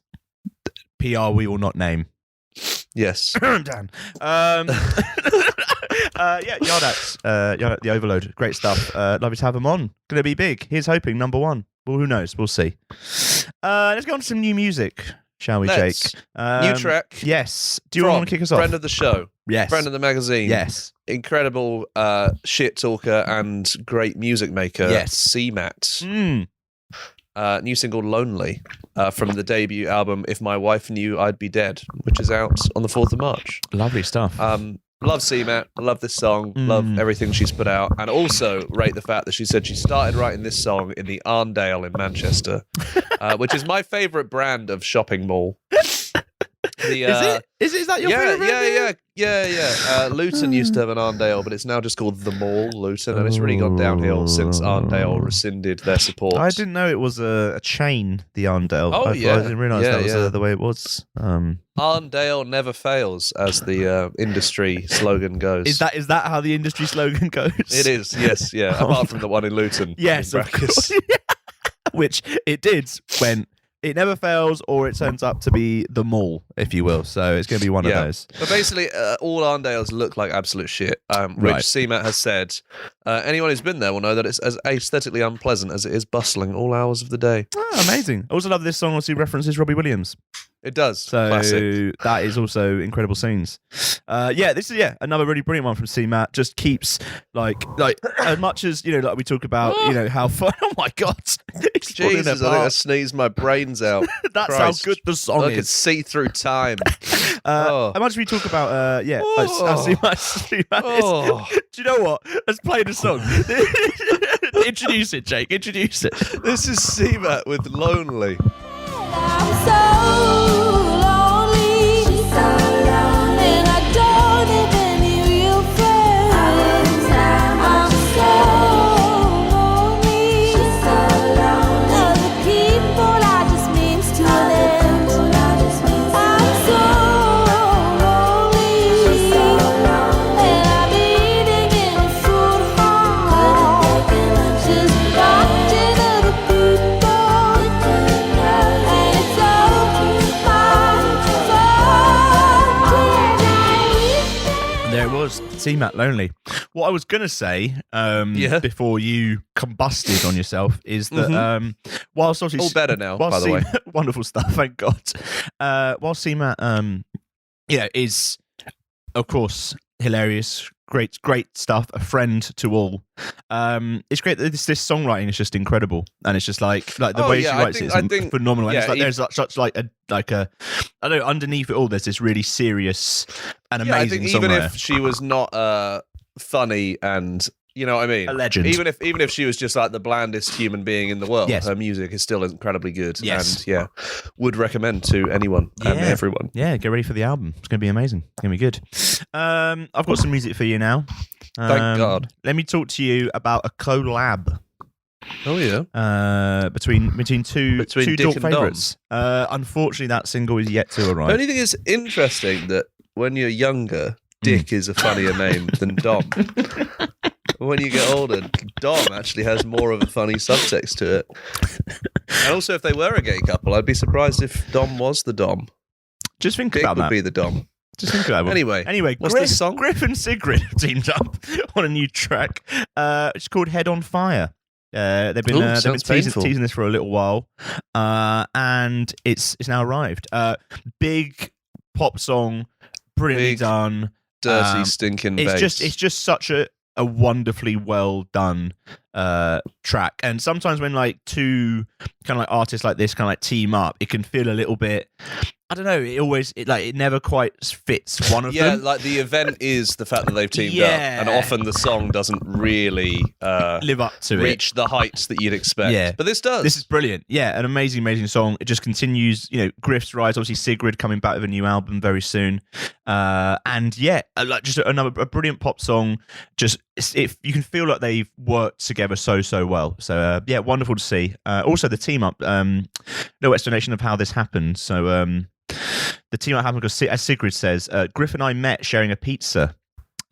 PR we will not name. Yes. Dan. Yard Acts, the Overload, great stuff. Lovely to have them on. Going to be big. Here's hoping number one. Well, who knows? We'll see. Let's go on to some new music, shall we, Let's. Jake? New track. Yes. Do you want to kick us off? Friend of the show. Yes. Friend of the magazine. Yes. Incredible shit talker and great music maker. Yes. CMAT. New single Lonely from the debut album If My Wife Knew I'd Be Dead, which is out on the 4th of March. Lovely stuff. Love CMAT, love this song, love everything she's put out, and also rate the fact that she said she started writing this song in the Arndale in Manchester, which is my favourite brand of shopping mall. Is that your favourite? Yeah. Luton used to have an Arndale, but it's now just called The Mall Luton, and it's really gone downhill since Arndale rescinded their support. I didn't know it was a chain, the Arndale. Oh, I didn't realise that was yeah. the way it was. Arndale never fails, as the industry slogan goes. Is that how the industry slogan goes? It is, yes, yeah. Apart from the one in Luton. Yes, in of course. Which it did when it never fails, or it turns up to be the mall, if you will. So it's going to be one of those. But basically, all Arndales look like absolute shit, which Right. CMAT has said. Anyone who's been there will know that it's as aesthetically unpleasant as it is bustling all hours of the day. Oh, amazing. I also love this song, also references Robbie Williams. It does. So Classic. that is also incredible scenes. This is another really brilliant one from CMAT. Just keeps like as much as like we talk about how fun. Oh my god, it's falling Jesus, I think I apart. sneezed my brains out. That's Christ. how good the song I could is. see through time. How much we talk about how CMAT is. Do you know what? Let's play the song. Introduce it, Jake. Introduce it. This is CMAT with Lonely. I'm so lonely. She's so lonely. And I don't have any real friends. I'm so lonely. She's so lonely. Other people I just means to them. I'm so lonely. She's so lonely. And I'm eating in a food hall. Just watching other people. There it was, CMAT Lonely. What I was going to say before you combusted on yourself is that whilst obviously All better now, by the way. wonderful stuff, thank God. While CMAT is of course hilarious, great stuff, a friend to all. It's great that this songwriting is just incredible, and it's just like the way she writes it is phenomenal. And it's like there's such like a I don't know, underneath it all there's this really serious and amazing I think songwriter. even if she was not funny and you know what I mean, A legend. Even if she was just like the blandest human being in the world, Yes. her music is still incredibly good. Yes. And would recommend to anyone and everyone. Yeah, get ready for the album. It's going to be amazing. It's going to be good. I've got some music for you now. Thank God. Let me talk to you about a collab. Oh yeah. Between two Dick Dork and Dom. favourites. Unfortunately, that single is yet to The arrive. only thing is interesting that when you're younger, Dick is a funnier name than Dom. When you get older, Dom actually has more of a funny subtext to it. And also, if they were a gay couple, I'd be surprised if Dom was the Dom. Just think Dick about would that. be the Dom. Just think about it. Anyway, what's Griff, this song? Griff and Sigrid have teamed up on a new track. It's called Head on Fire. They've been sounds painful. teasing this for a little while, and it's now arrived. Big pop song, brilliantly Big, done, Dirty, stinking It's bass. just such a wonderfully well done track. And sometimes when like two kind of like artists like this kind of like team up, it can feel a little bit. I don't know. It never quite fits one of them. Yeah, like the event is the fact that they've teamed up, Yeah. and often the song doesn't really Live up to reach the heights that you'd expect. Yeah. But this does. This is brilliant. Yeah, an amazing song. It just continues. Griff's rise. Obviously, Sigrid coming back with a new album very soon. Just a brilliant pop song. Just you can feel like they've worked together so well. So wonderful to see. Also, the team up. No explanation of how this happened. So the team up happened because, as Sigrid says, Griff and I met sharing a pizza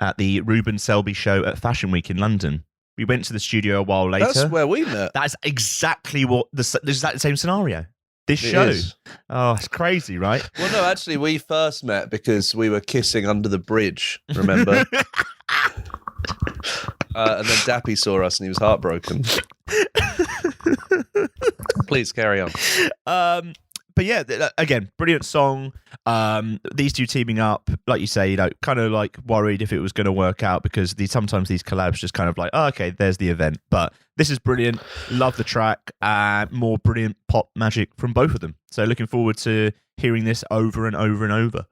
at the Ruben Selby show at Fashion Week in London. We went to the studio a while later. That's where we met. That's exactly what this is exactly the same scenario. This It show. is. Oh, it's crazy, right? Well, no, actually, we first met because we were kissing under the bridge, remember? And then Dappy saw us and he was heartbroken. Please carry on. But yeah, again, brilliant song. These two teaming up, like you say, kind of like worried if it was going to work out because sometimes these collabs just kind of like, oh, okay, there's the event. But this is brilliant. Love the track. More brilliant pop magic from both of them. So looking forward to hearing this over and over and over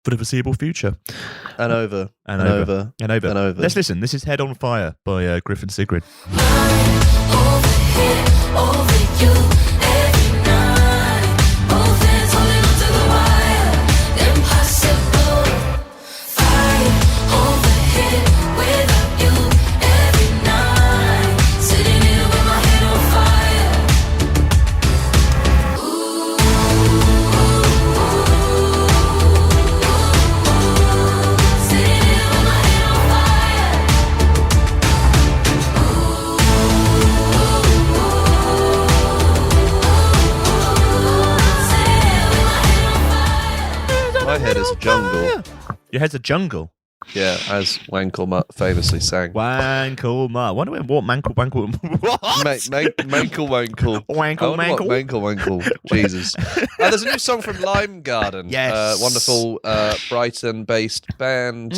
for the foreseeable future. And over. And over. Let's listen. This is Head on Fire by Griff Sigrid. My head is a jungle. Your head's a jungle. Yeah, as Wankelmutt famously sang. Wankelmutt. Wonder what Mankle what? Mankle Wankle. Wankle. Wankle. Jesus. There's a new song from Lime Garden. Yes. Wonderful Brighton-based band.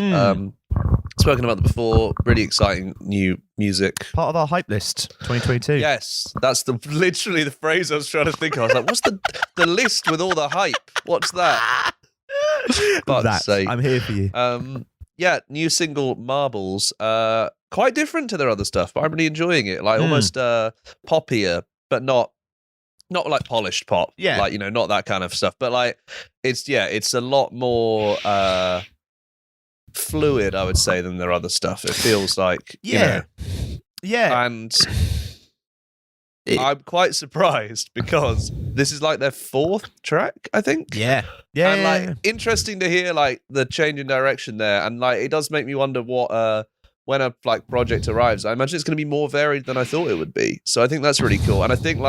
Spoken about them before. Really exciting new music. Part of our hype list 2022. Yes, that's literally the phrase I was trying to think of. I was like, what's the list with all the hype? What's that? Fuck's sake. I'm here for you. Yeah, new single Marbles. Quite different to their other stuff, but I'm really enjoying it. Like almost poppier, but not like polished pop. Yeah, like not that kind of stuff. But like it's a lot more fluid, I would say, than their other stuff. It feels like yeah, and I'm quite surprised because this is like their fourth track, I think. Yeah. And interesting to hear like the change in direction there, and like it does make me wonder what when a like project arrives. I imagine it's going to be more varied than I thought it would be. So I think that's really cool, and I think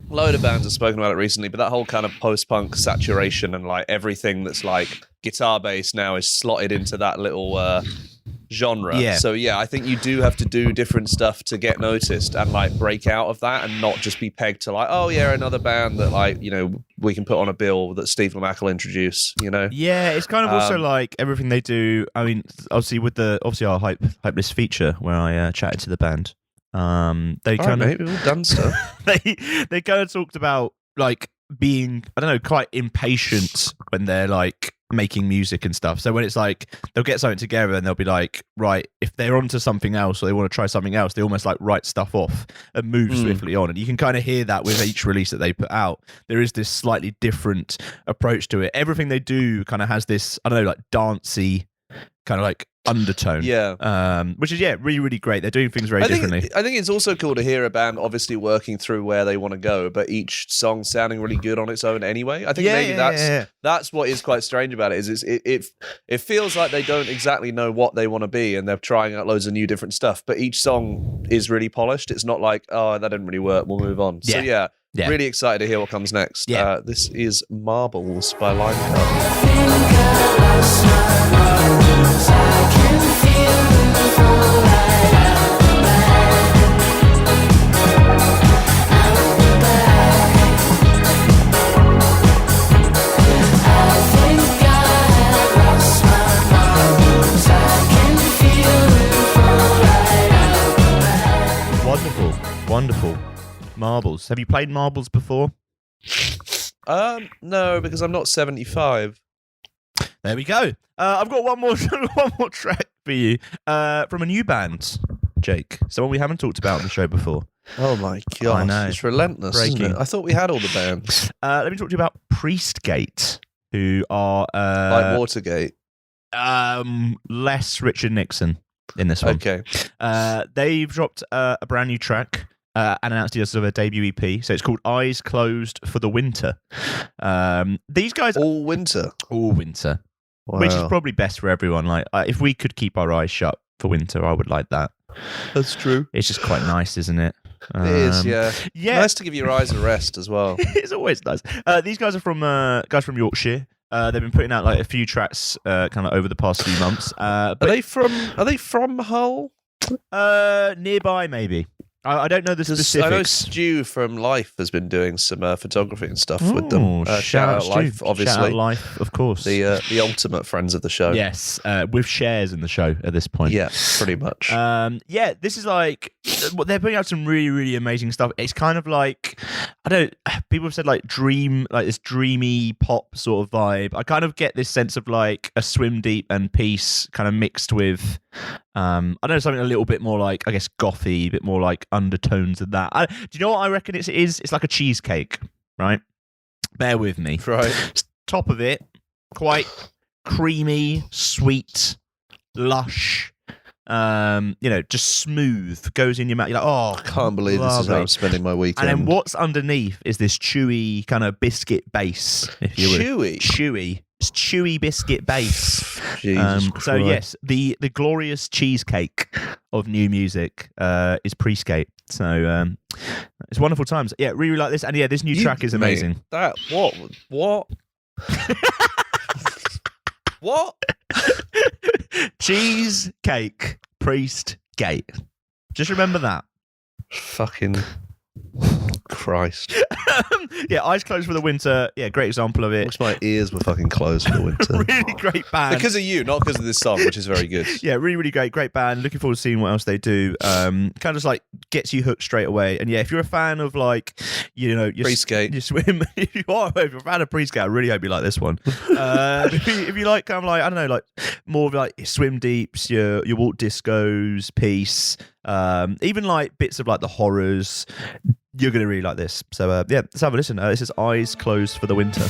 load of bands have spoken about it recently, but that whole kind of post-punk saturation and like everything that's like guitar bass now is slotted into that little genre. Yeah. So yeah, I think you do have to do different stuff to get noticed and like break out of that and not just be pegged to like, oh yeah, another band that like, we can put on a bill that Steve Lamacq will introduce, Yeah, it's kind of also like everything they do. I mean, obviously with our hype list feature where I chatted to the band. They kind of we've done stuff. they kind of talked about like being, I don't know, quite impatient when they're like making music and stuff. So when it's like they'll get something together and they'll be like, right, if they're onto something else or they want to try something else, they almost like write stuff off and move swiftly on. And you can kind of hear that with each release that they put out. There is this slightly different approach to it. Everything they do kind of has this, I don't know, like dancey kind of like undertone. Yeah. Which is really, really great. They're doing things very differently. I think it's also cool to hear a band obviously working through where they want to go, but each song sounding really good on its own anyway. I think that's what is quite strange about it, is it feels like they don't exactly know what they want to be and they're trying out loads of new different stuff, but each song is really polished. It's not like, oh, that didn't really work, we'll move on. So yeah. Really excited to hear what comes next. Yeah. This is Marbles by Lime Garden. Wonderful. Marbles. Have you played Marbles before? No, because I'm not 75. There we go. I've got one more track for you from a new band, Jake. Someone we haven't talked about on the show before. Oh my god! I know. It's relentless. Breaking. Isn't it? I thought we had all the bands. Let me talk to you about Priestgate, who are like Watergate. Less Richard Nixon in this one. Okay. They've dropped a brand new track. And announced it as a debut EP, so it's called Eyes Closed for the Winter. These guys all winter, wow. Which is probably best for everyone. Like, if we could keep our eyes shut for winter. I would like that. That's true. It's just quite nice, isn't it? It is, yeah. Yeah. Nice to give your eyes a rest as well. It's always nice. These guys are from Yorkshire. They've been putting out like a few tracks kind of over the past few months. Are they from Hull? Nearby, maybe. I don't know the specifics. I know Stu from Life has been doing some photography and stuff with them. Shout out Life, Stu. obviously. Shout out Life, of course. The ultimate friends of the show. Yes, with shares in the show at this point. Yeah, pretty much. Yeah, this is like they're putting out some really, really amazing stuff. It's kind of like people have said like this dreamy pop sort of vibe. I kind of get this sense of like a Swim Deep and Peace kind of mixed with I don't know, something a little bit more like, I guess, gothy, a bit more like undertones of that. Do you know what I reckon it is? It's like a cheesecake, right? Bear with me. Right. Top of it, quite creamy, sweet, lush, just smooth, goes in your mouth. You're like, oh, I can't believe this is how I'm spending my weekend. And then what's underneath is this chewy kind of biscuit base, if you will. Chewy. It's chewy biscuit base. Jesus so yes, the glorious cheesecake of new music is Priestgate. So it's wonderful times. Yeah, really like this. And yeah, this new track is amazing. That what? What? Cheesecake Priestgate. Just remember that. Fucking Christ. Yeah, Eyes Closed for the Winter. Yeah, great example of it. Wish my ears were fucking closed for the winter. Really great band. Because of you, not because of this song, which is very good. Yeah, really, really great band. Looking forward to seeing what else they do. Kind of just like gets you hooked straight away. And yeah, if you're a fan of like, your Priestgate, you swim. If you're a fan of Priestgate, I really hope you like this one. If you like kind of like, I don't know, like more of like Swim Deeps, your Walt Discos, Peace, even like bits of like the horrors, you're going to really like this. So yeah, let's have a listen. This is Eyes Closed for the Winter.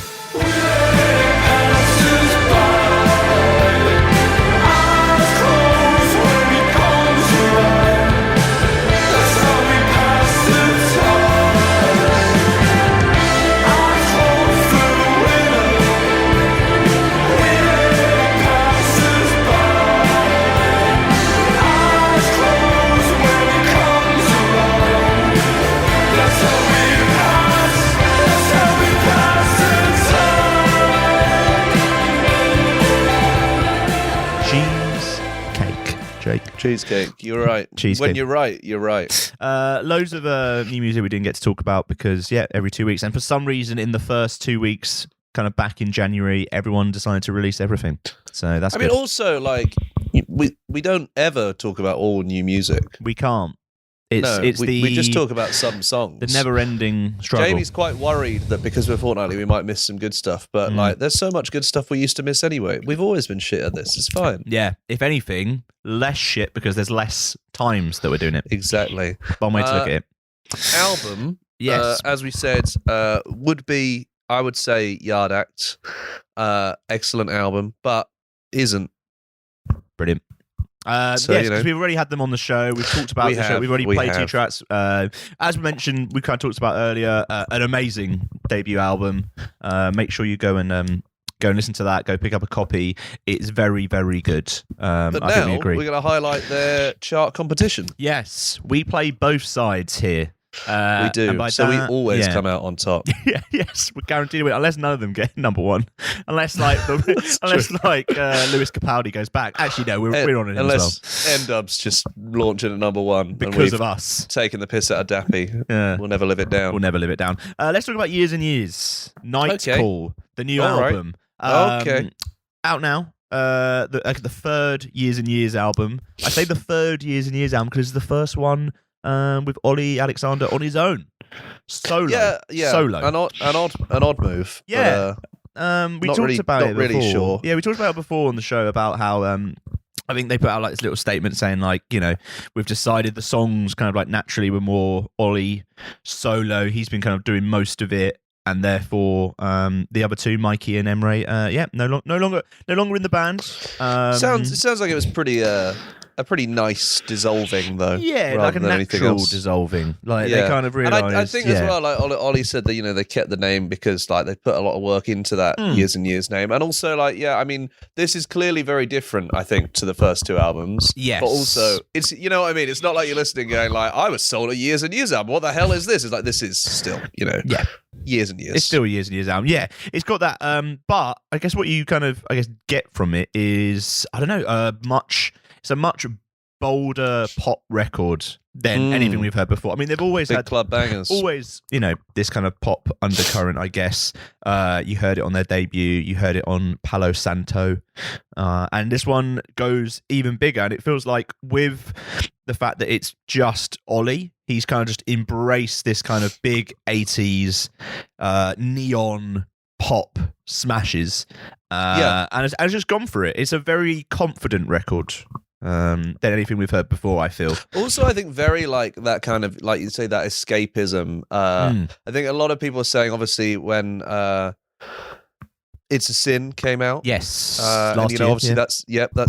Cheesecake, you're right. Cheesecake. When you're right, you're right. Loads of new music we didn't get to talk about because, yeah, every 2 weeks. And for some reason, in the first 2 weeks, kind of back in January, everyone decided to release everything. So that's good. I mean, also, like, we don't ever talk about all new music. We can't. We just talk about some songs. The never-ending struggle. Jamie's quite worried that because we're fortnightly, we might miss some good stuff. But like, there's so much good stuff we used to miss anyway. We've always been shit at this. It's fine. Yeah. If anything, less shit because there's less times that we're doing it. Exactly. One way to look at it. Album. Yes. As we said, would be, I would say, Yard Act. Excellent album, but isn't. Brilliant. Yes, because we've already had them on the show. We've talked about the show. We've already played 2 tracks. As we mentioned, we kind of talked about earlier, an amazing debut album. Make sure you go and listen to that. Go pick up a copy. It's very, very good. But I now think we agree. we're going to highlight their chart competition. Yes, we play both sides here. We do. So we always come out on top. Yes, we're guaranteed to win unless none of them get number one. Unless Lewis Capaldi goes back. Actually, no, we're on it unless as well. N Dubz just launching at number one because of us taking the piss out of Dappy. Yeah. We'll never live it down. We'll never live it down. Let's talk about Years and Years. Night Call, the new album. Okay. Out now. The third Years and Years album. I say the third Years and Years album because it's the first one with Olly Alexander on his own, solo. Yeah, solo. An odd move. Yeah, we talked about it before. Really sure. Yeah, we talked about it before on the show about how I think they put out like this little statement saying like, we've decided the songs kind of like naturally were more Olly solo. He's been kind of doing most of it. and therefore the other two, Mikey and Emre, no longer in the band. It sounds like it was a pretty nice dissolving, though. Yeah, rather like a than anything natural else. dissolving. Like they kind of realised. And I think as well, like Ollie said that they kept the name because like they put a lot of work into that Years and Years name, and also like I mean this is clearly very different. I think to the first two albums. Yes, but also it's what I mean. It's not like you're listening going like I was sold a Years and Years album. What the hell is this? It's like this is still Years and Years. It's still a Years and Years album. Yeah, it's got that. But I guess what you kind of get from it is I don't know. It's a much bolder pop record than anything we've heard before. I mean, they've always Big had club bangers. Always, this kind of pop undercurrent, I guess. You heard it on their debut. You heard it on Palo Santo. And this one goes even bigger. And it feels like with the fact that it's just Olly, he's kind of just embraced this kind of big 80s neon pop smashes. And has just gone for it. It's a very confident record. Than anything we've heard before, I feel. Also, I think very like that kind of, like you say, that escapism. I think a lot of people are saying, obviously, when It's a Sin came out. Yes. And, obviously that's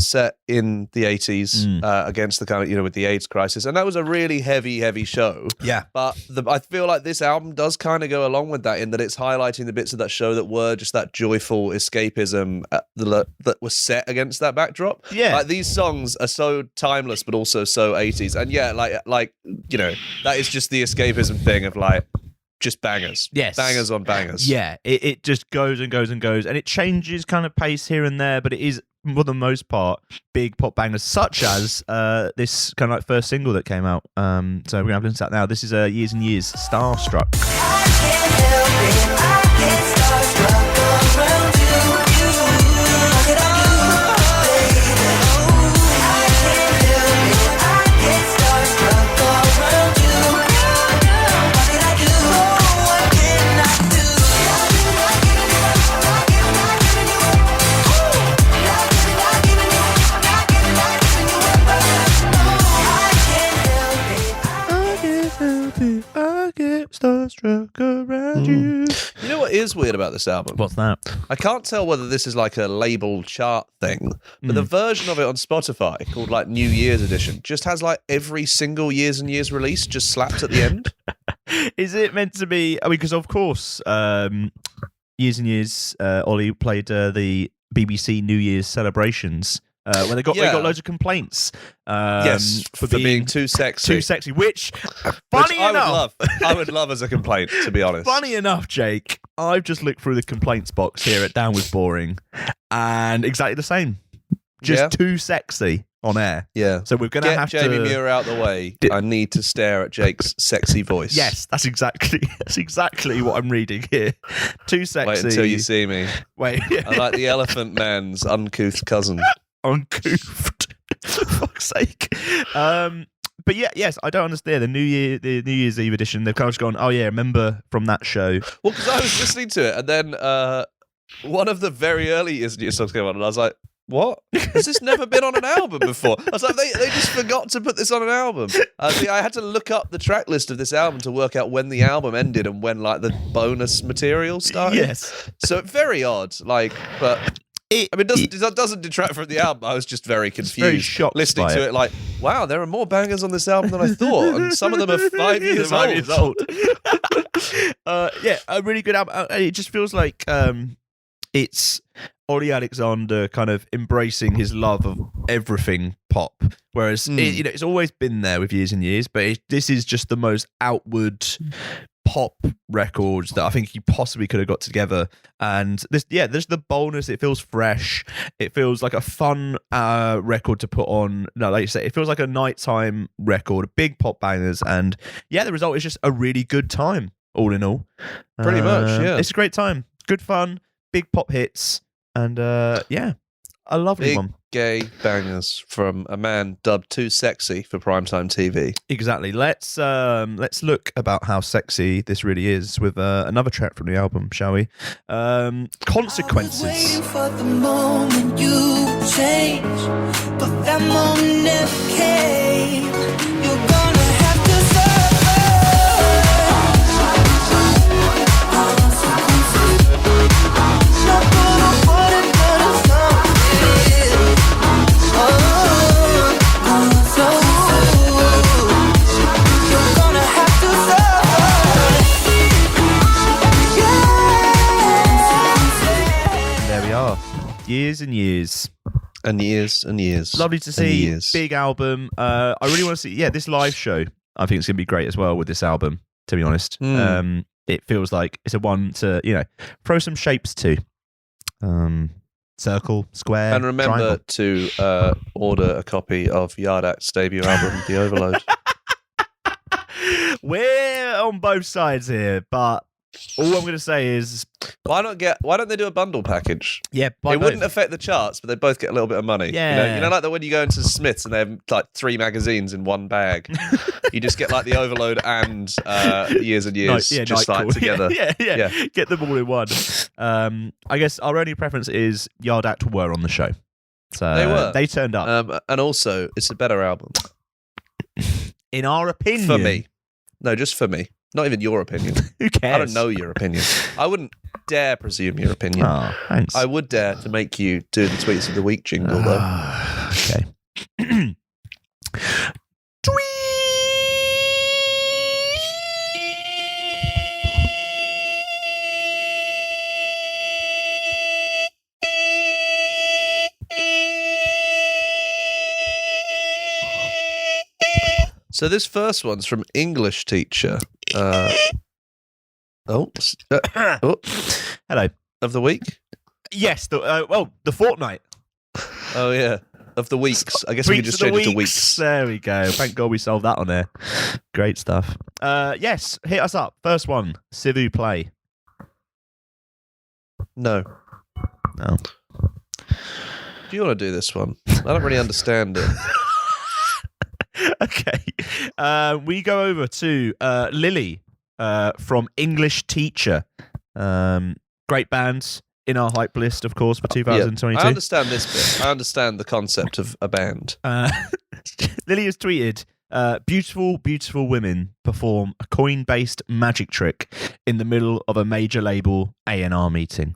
set in the 80s against the kind of, with the AIDS crisis. And that was a really heavy show. Yeah. But I feel like this album does kind of go along with that in that it's highlighting the bits of that show that were just that joyful escapism that was set against that backdrop. Yeah. Like these songs are so timeless, but also so 80s. And that is just the escapism thing of like, just bangers. Yes. Bangers on bangers. Yeah, it just goes and goes and goes. And it changes kind of pace here and there, but it is, for the most part, big pop bangers, such as this kind of like first single that came out. So we're going to have a listen to that now. This is Years and Years, Starstruck. I can't help it, I get starstruck around you. What could I do, baby? I can't help it, I get starstruck around you. What could I do? What can I do? I get starstruck around you. You know what is weird about this album? What's that? I can't tell whether this is like a label chart thing, but the version of it on Spotify called like New Year's Edition just has like every single Years and Years release just slapped at the end. Is it meant to be? I mean, because of course, Years and Years, Ollie played the BBC New Year's celebrations. When they got loads of complaints. Yes, for being too sexy. Too sexy, which funny enough, I would love as a complaint, to be honest. Funny enough, Jake, I've just looked through the complaints box here at Down With Boring, and exactly the same. Just too sexy on air. Yeah. So we're going to have to... Get Jamie Muir out the way. I need to stare at Jake's sexy voice. Yes, that's exactly what I'm reading here. Too sexy. Wait until you see me. Wait. I like the Elephant Man's uncouth cousin. Uncoofed. For fuck's sake. But yes, I don't understand the New Year's Eve edition. They've kind of just gone, oh yeah, remember from that show. Well, because I was listening to it, and then one of the very early Years and Years songs came on, and I was like, what? Has this never been on an album before? I was like, they just forgot to put this on an album. I had to look up the track list of this album to work out when the album ended and when like the bonus material started. Yes. So very odd, but. It doesn't detract from the album. I was just very confused. Very shocked listening to it. Like, wow, there are more bangers on this album than I thought, and some of them are 5 years old. A really good album. It just feels like it's Olly Alexander kind of embracing his love of everything pop, whereas it's always been there with Years and Years, but this is just the most outward pop records that I think he possibly could have got together. And there's the boldness. It feels fresh. It feels like a fun record to put on. No, like you say, it feels like a nighttime record, big pop bangers. And the result is just a really good time, all in all. Pretty much, yeah. It's a great time. Good fun, big pop hits, and a lovely big one. Gay bangers from a man dubbed too sexy for primetime TV. Exactly. Let's look about how sexy this really is with another track from the album, shall we? Consequences. I was waiting for the moment you change, but that moment never came. You're gonna have to suffer. years and years. And years and years. Lovely to and see. years. Big album. I really want to see. Yeah, this live show. I think it's going to be great as well with this album. To be honest, it feels like it's a one to throw some shapes to. Circle, square, And remember triangle. to order a copy of Yard Act's debut album, The Overload. We're on both sides here, but all I'm going to say is, Why don't they do a bundle package? yeah, It wouldn't affect the charts, but they both get a little bit of money. Yeah. You know, like when you go into Smith's and they have like 3 magazines in one bag. You just get like The Overload and Years and Years just like Nightcall. together. Yeah. Get them all in one. I guess our only preference is Yard Act were on the show. So They were. They turned up. And also, it's a better album. In our opinion. For me. No, just for me. Not even your opinion. Who cares? I don't know your opinion. I wouldn't dare presume your opinion. Oh, thanks. I would dare to make you do the Tweets of the Week jingle, though. Okay. So this first one's from English teacher. Hello. Of the week? Yes. The fortnight. Oh, yeah. Of the weeks. I guess we could just change it to weeks. There we go. Thank God we solved that on there. Great stuff. Yes, hit us up. First one, s'il vous plaît. No. No. Do you want to do this one? I don't really understand it. Okay. We go over to Lily from English Teacher. Great bands in our hype list, of course, for 2022. I understand this bit. I understand the concept of a band. Lily has tweeted, beautiful, beautiful women perform a coin-based magic trick in the middle of a major label A&R meeting.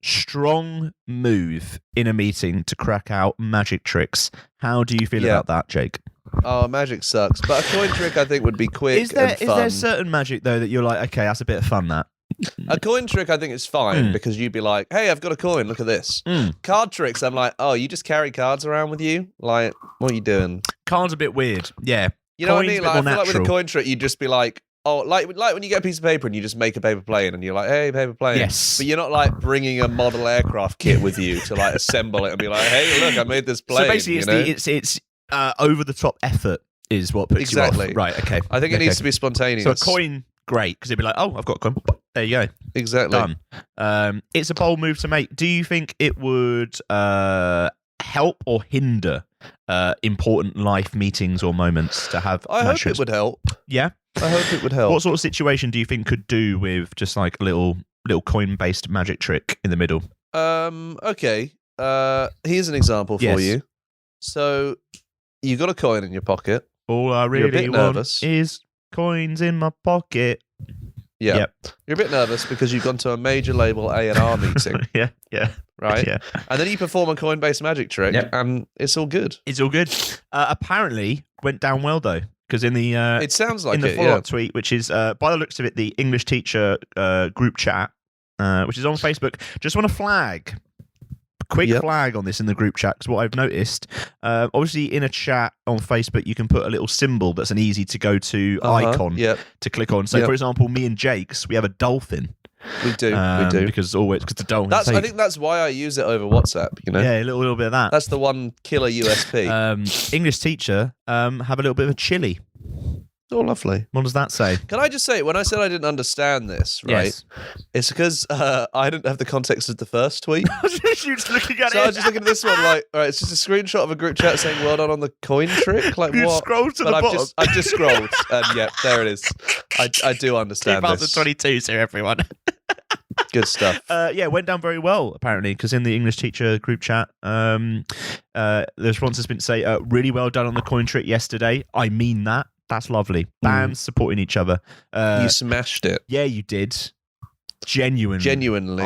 Strong move in a meeting to crack out magic tricks. How do you feel about that, Jake? Oh, magic sucks. But a coin trick, I think, would be quick and fun. Is there certain magic, though, that you're like, okay, that's a bit of fun, that? A coin trick, I think, is fine because you'd be like, hey, I've got a coin. Look at this. Card tricks, I'm like, oh, you just carry cards around with you? Like, what are you doing? Cards a bit weird. Yeah. You know what I Coin's mean? a bit Like, I more feel like with a natural. coin trick, you'd just be like, oh, like when you get a piece of paper and you just make a paper plane and you're like, hey, paper plane. Yes. But you're not like bringing a model aircraft kit with you to like assemble it and be like, hey, look, I made this plane. So basically, it's over the top effort is what puts you Exactly. off. Right. Okay. I think it Okay. needs to be spontaneous. So a coin, great, because it'd be like, oh, I've got a coin. There you go. Exactly. Done. It's a bold move to make. Do you think it would help or hinder important life meetings or moments to have? I hope magic? it would help. Yeah. I hope it would help. What sort of situation do you think could do with just like a little coin-based magic trick in the middle? Okay. Here's an example for Yes. you. So you got a coin in your pocket. All I You're a bit really want nervous. is coins in my pocket. Yeah. Yep. You're a bit nervous because you've gone to a major label A&R meeting, Yeah. right? Yeah. And then you perform a coin-based magic trick, Yep. and it's all good. It's all good. Apparently went down well though, because in the It sounds like in the it, follow-up yeah. tweet, which is by the looks of it, the English Teacher group chat, which is on Facebook. Just want to flag. Quick Yep. flag on this in the group chat, because what I've noticed, obviously in a chat on Facebook, you can put a little symbol that's an easy to go to icon Yep. to click on. So, Yep. for example, me and Jake's, we have a dolphin. We do. We do. Because the dolphin. I think that's why I use it over WhatsApp, you know? yeah, a little bit of that. That's the one killer USP. English Teacher have a little bit of a chili. Oh, lovely. What does that say? Can I just say, when I said I didn't understand this, right? Yes. It's because I didn't have the context of the first tweet. You're just looking at So I was just looking at this one, like, all right, it's just a screenshot of a group chat saying, well done on the coin trick. Like, You what? scroll to But the I've bottom. I've just scrolled, and yeah, there it is. I do understand this. 2022, so everyone. Good stuff. Yeah, went down very well, apparently, because in the English Teacher group chat, the response has been to say, really well done on the coin trick yesterday. I mean that. That's lovely. Bands supporting each other. You smashed it. Yeah, you did. Genuinely.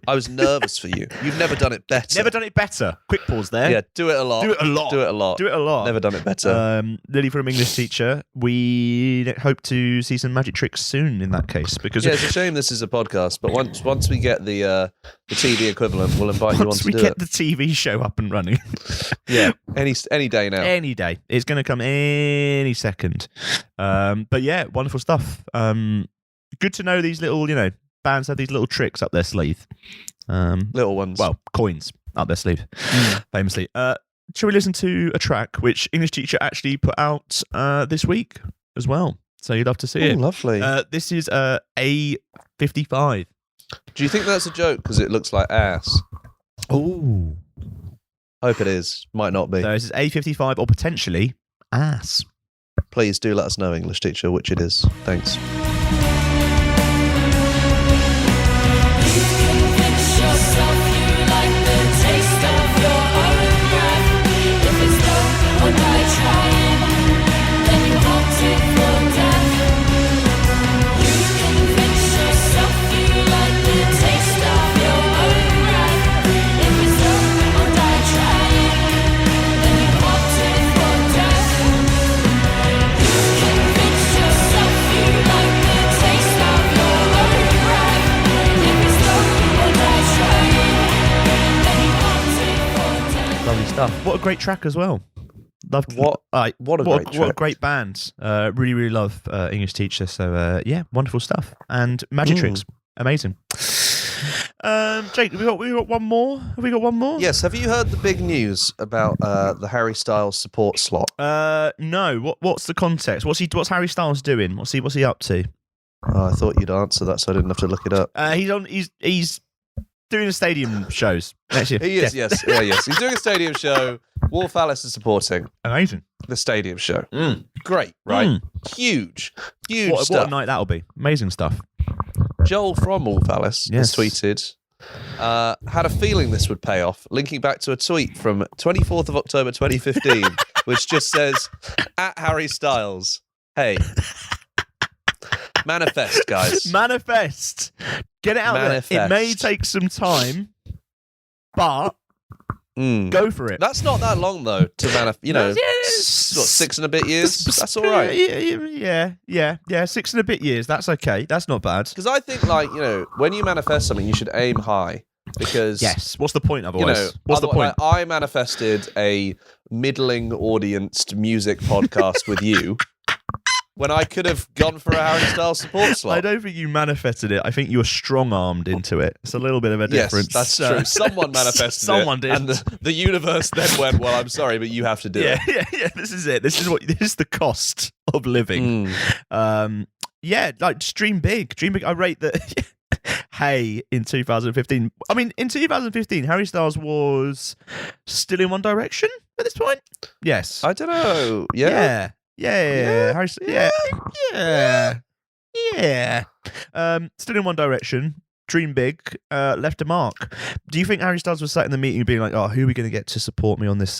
I was nervous for you. You've never done it better. Never done it better. Quick pause there. Yeah, do it a lot. Do it a lot. Do it a lot. Do it a lot. Never done it better. Lily from English teacher. We hope to see some magic tricks soon in that case. Because yeah, it's a shame this is a podcast, but once we get the TV equivalent, we'll invite you on once to we do get it. the TV show up and running. Yeah, any day now. Any day. It's going to come any second. But yeah, wonderful stuff. Good to know these little, bands have these little tricks up their sleeve. Little ones. Well, coins up their sleeve, famously. Shall we listen to a track which English teacher actually put out this week as well? So you'd love to see it. Lovely. This is A55. Do you think that's a joke because it looks like ass? Oh. Hope it is. Might not be. So this is A55 or potentially ass. Please do let us know, English teacher, which it is. Thanks. Lovely stuff. What a great track as well. Loved What a great track. What a great band. Really, really love English teacher. So yeah, wonderful stuff. And magic tricks. Amazing. Jake, we got one more? Have we got one more? Yes. Have you heard the big news about the Harry Styles support slot? No. What's the context? What's Harry Styles doing? What's he up to? Oh, I thought you'd answer that, so I didn't have to look it up. He's doing stadium shows next year. He is, yes. Yeah, yes. He's doing a stadium show. Wolf Alice is supporting Amazing. the stadium show. Great, right? Huge What stuff. a night that'll be. Amazing stuff. Joel from Wolf Alice Yes. has tweeted, had a feeling this would pay off, linking back to a tweet from 24th of October 2015, which just says, at Harry Styles, hey, manifest, guys. Manifest. Get it out Manifest. there. It may take some time, but go for it. That's not that long, though, to manifest. What, 6 and a bit years? That's all right. Yeah. 6 and a bit years. That's okay. That's not bad. Because I think, when you manifest something, you should aim high. Because Yes. What's the point otherwise? What's the point? I manifested a middling audienced music podcast with you when I could have gone for a Harry Styles support slot. I don't think you manifested it. I think you were strong-armed into it. It's a little bit of a difference. Yes, that's true. Someone manifested Someone it. did. And the universe then went, well, I'm sorry, but you have to do it. Yeah. This is it. This is the cost of living. Yeah, like just dream big. Dream big. I rate that. Hey, in 2015. I mean, in 2015, Harry Styles was still in One Direction at this point. Yes. I don't know. Yeah. Yeah. Still in One Direction. Dream big. Left a mark. Do you think Harry Styles was sat in the meeting being like, "Oh, who are we going to get to support me on this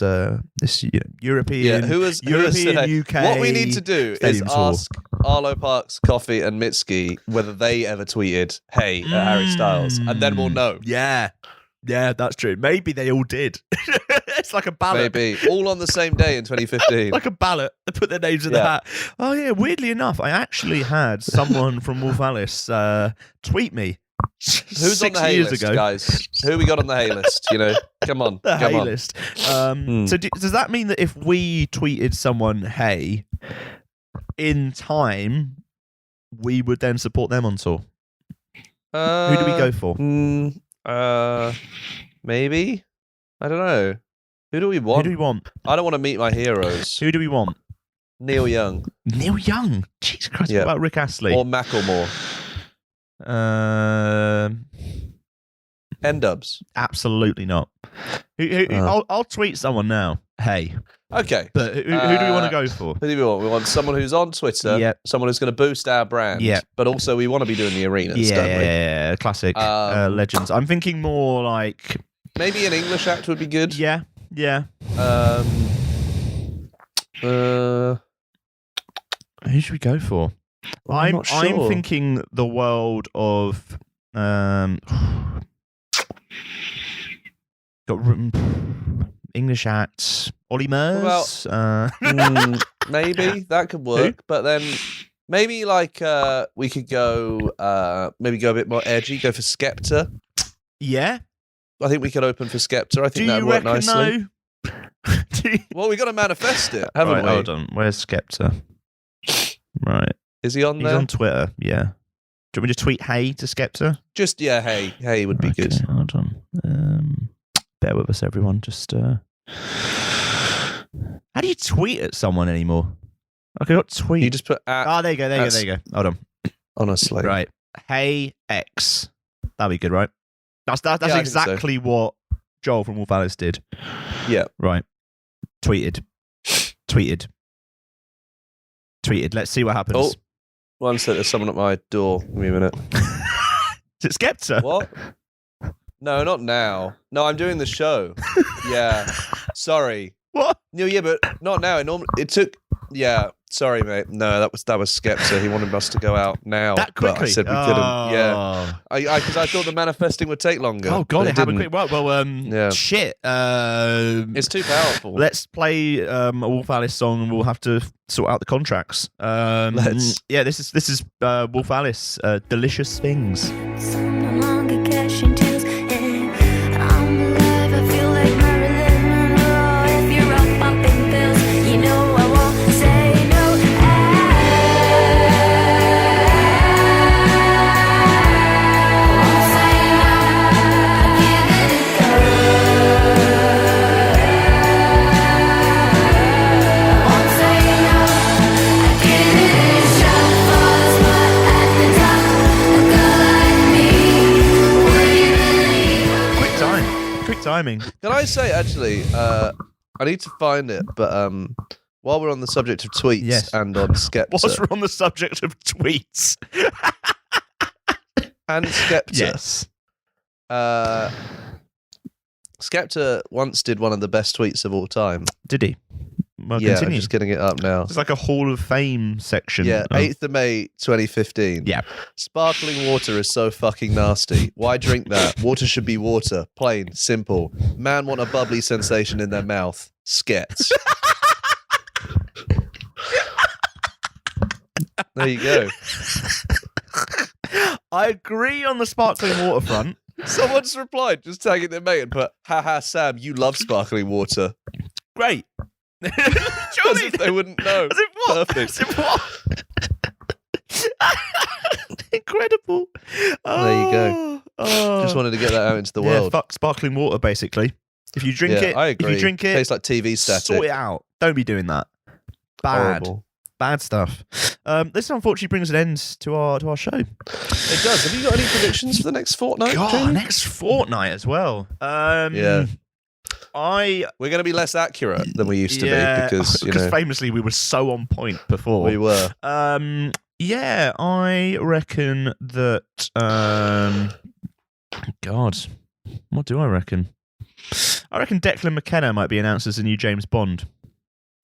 European? Yeah, who was European UK? What we need to do is stadium tour. ask Arlo Parks, Coffee, and Mitski whether they ever tweeted "Hey" at Harry Styles, and then we'll know. Yeah, that's true. Maybe they all did. It's like a ballot. Maybe all on the same day in 2015. Like a ballot. They put their names in the hat. Oh yeah. Weirdly enough, I actually had someone from Wolf Alice tweet me. Who's on the Hey list, guys? Who we got on the Hey list? Come on, The come Hey on. list. So does that mean that if we tweeted someone Hey in time, we would then support them on tour? Who do we go for? Maybe. I don't know. Who do we want? Who do we want? I don't want to meet my heroes. Who do we want? Neil Young. Neil Young. Jesus Christ. Yeah. What about Rick Astley? Or Macklemore. N Dubz. Absolutely not. I'll tweet someone now. Hey. Okay. But who do we want to go for? Who do we want? We want someone who's on Twitter. Yep. Someone who's going to boost our brand. Yep. But also we want to be doing the arenas, don't we? Yeah, classic legends. I'm thinking more like maybe an English act would be good. Yeah. Who should we go for? I'm not sure. I'm thinking the world of Got English acts. Olly Murs. Maybe that could work, but then maybe like we could go maybe go a bit more edgy. Go for Skepta. Yeah, I think we could open for Skepta. I think that'd work nicely. Well, we got to manifest it, haven't right, we? hold on. Where's Skepta? Right. Is he on there? He's on Twitter, yeah. Do you want me to tweet hey to Skepta? Just, yeah, hey would be good. Hold on. Bear with us, everyone. Just, how do you tweet at someone anymore? Okay, not tweet. You just put at... there you go, there you go. Hold on. Honestly. Right. Hey X. That'd be good, right? That's Yeah, exactly what Joel from Wolf Alice did. Yeah. Right. Tweeted. Let's see what happens. Oh, one sec, there's someone at my door. Give me a minute. Is it Skepta? What? No, not now. No, I'm doing the show. Yeah. Sorry. What? No, yeah, but not now. It took... Yeah. Sorry, mate. No, that was Skepta. He wanted us to go out now. That quickly? But I said we couldn't. Yeah. Because I thought the manifesting would take longer. Oh, God, but it happened didn't. quick. Well, Yeah. shit. It's too powerful. Let's play a Wolf Alice song and we'll have to sort out the contracts. Let's. Yeah, this is Wolf Alice, Delicious Things. No longer cashing deals. I'm alive. I feel like Marilyn Monroe. If you're up popping pills, you know I won't say no. Won't say no. Giving it go. Won't say no. Give it a shot for the spot at the top. A girl like me, would you believe? Quick timing. Can I say, actually, I need to find it, but while we're on the subject of tweets Yes. and on Skepta... Whilst we're on the subject of tweets. And Skepta. Yes. Skepta once did one of the best tweets of all time. Did he? Well, Yeah, I'm continue. just getting it up now. It's like a Hall of Fame section. Yeah, Oh. 8th of May 2015. Yeah. Sparkling water is so fucking nasty. Why drink that? Water should be water. Plain, simple. Man want a bubbly sensation in their mouth. Skets. There you go. I agree on the sparkling water front. Someone just replied, just tagging their mate and put, haha, Sam, you love sparkling water. Great. As if they wouldn't know. As if what? Perfect. As if what? Incredible. There you go. Oh. Just wanted to get that out into the Yeah, world. fuck sparkling water, basically. If you drink it, I agree. if you drink it, Tastes like TV static. sort it out. Don't be doing that. Bad. Horrible. Bad stuff. This unfortunately brings an end to our show. It does. Have you got any predictions for the next fortnight? God, Jamie? next fortnight as well. Yeah. We're going to be less accurate than we used to be because, you know, famously we were so on point before. we were. Yeah, I reckon that. God, what do I reckon? I reckon Declan McKenna might be announced as the new James Bond.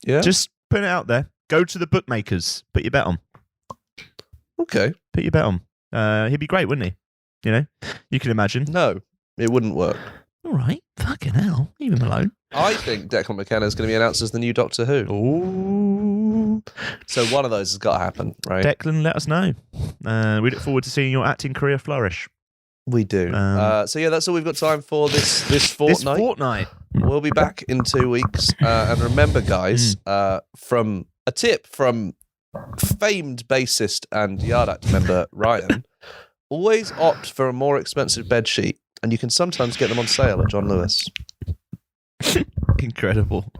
Yeah. Just putting it out there. Go to the bookmakers. Put your bet on. Okay. Put your bet on. He'd be great, wouldn't he? You know, you can imagine. No, it wouldn't work. All right, fucking hell, leave him alone. I think Declan McKenna is going to be announced as the new Doctor Who. Ooh. So one of those has got to happen, right? Declan, let us know. We look forward to seeing your acting career flourish. We do. So yeah, that's all we've got time for this fortnight. This fortnight. We'll be back in 2 weeks. And remember, guys, from a tip from famed bassist and Yard Act member Ryan, always opt for a more expensive bedsheet, and you can sometimes get them on sale at John Lewis. Incredible.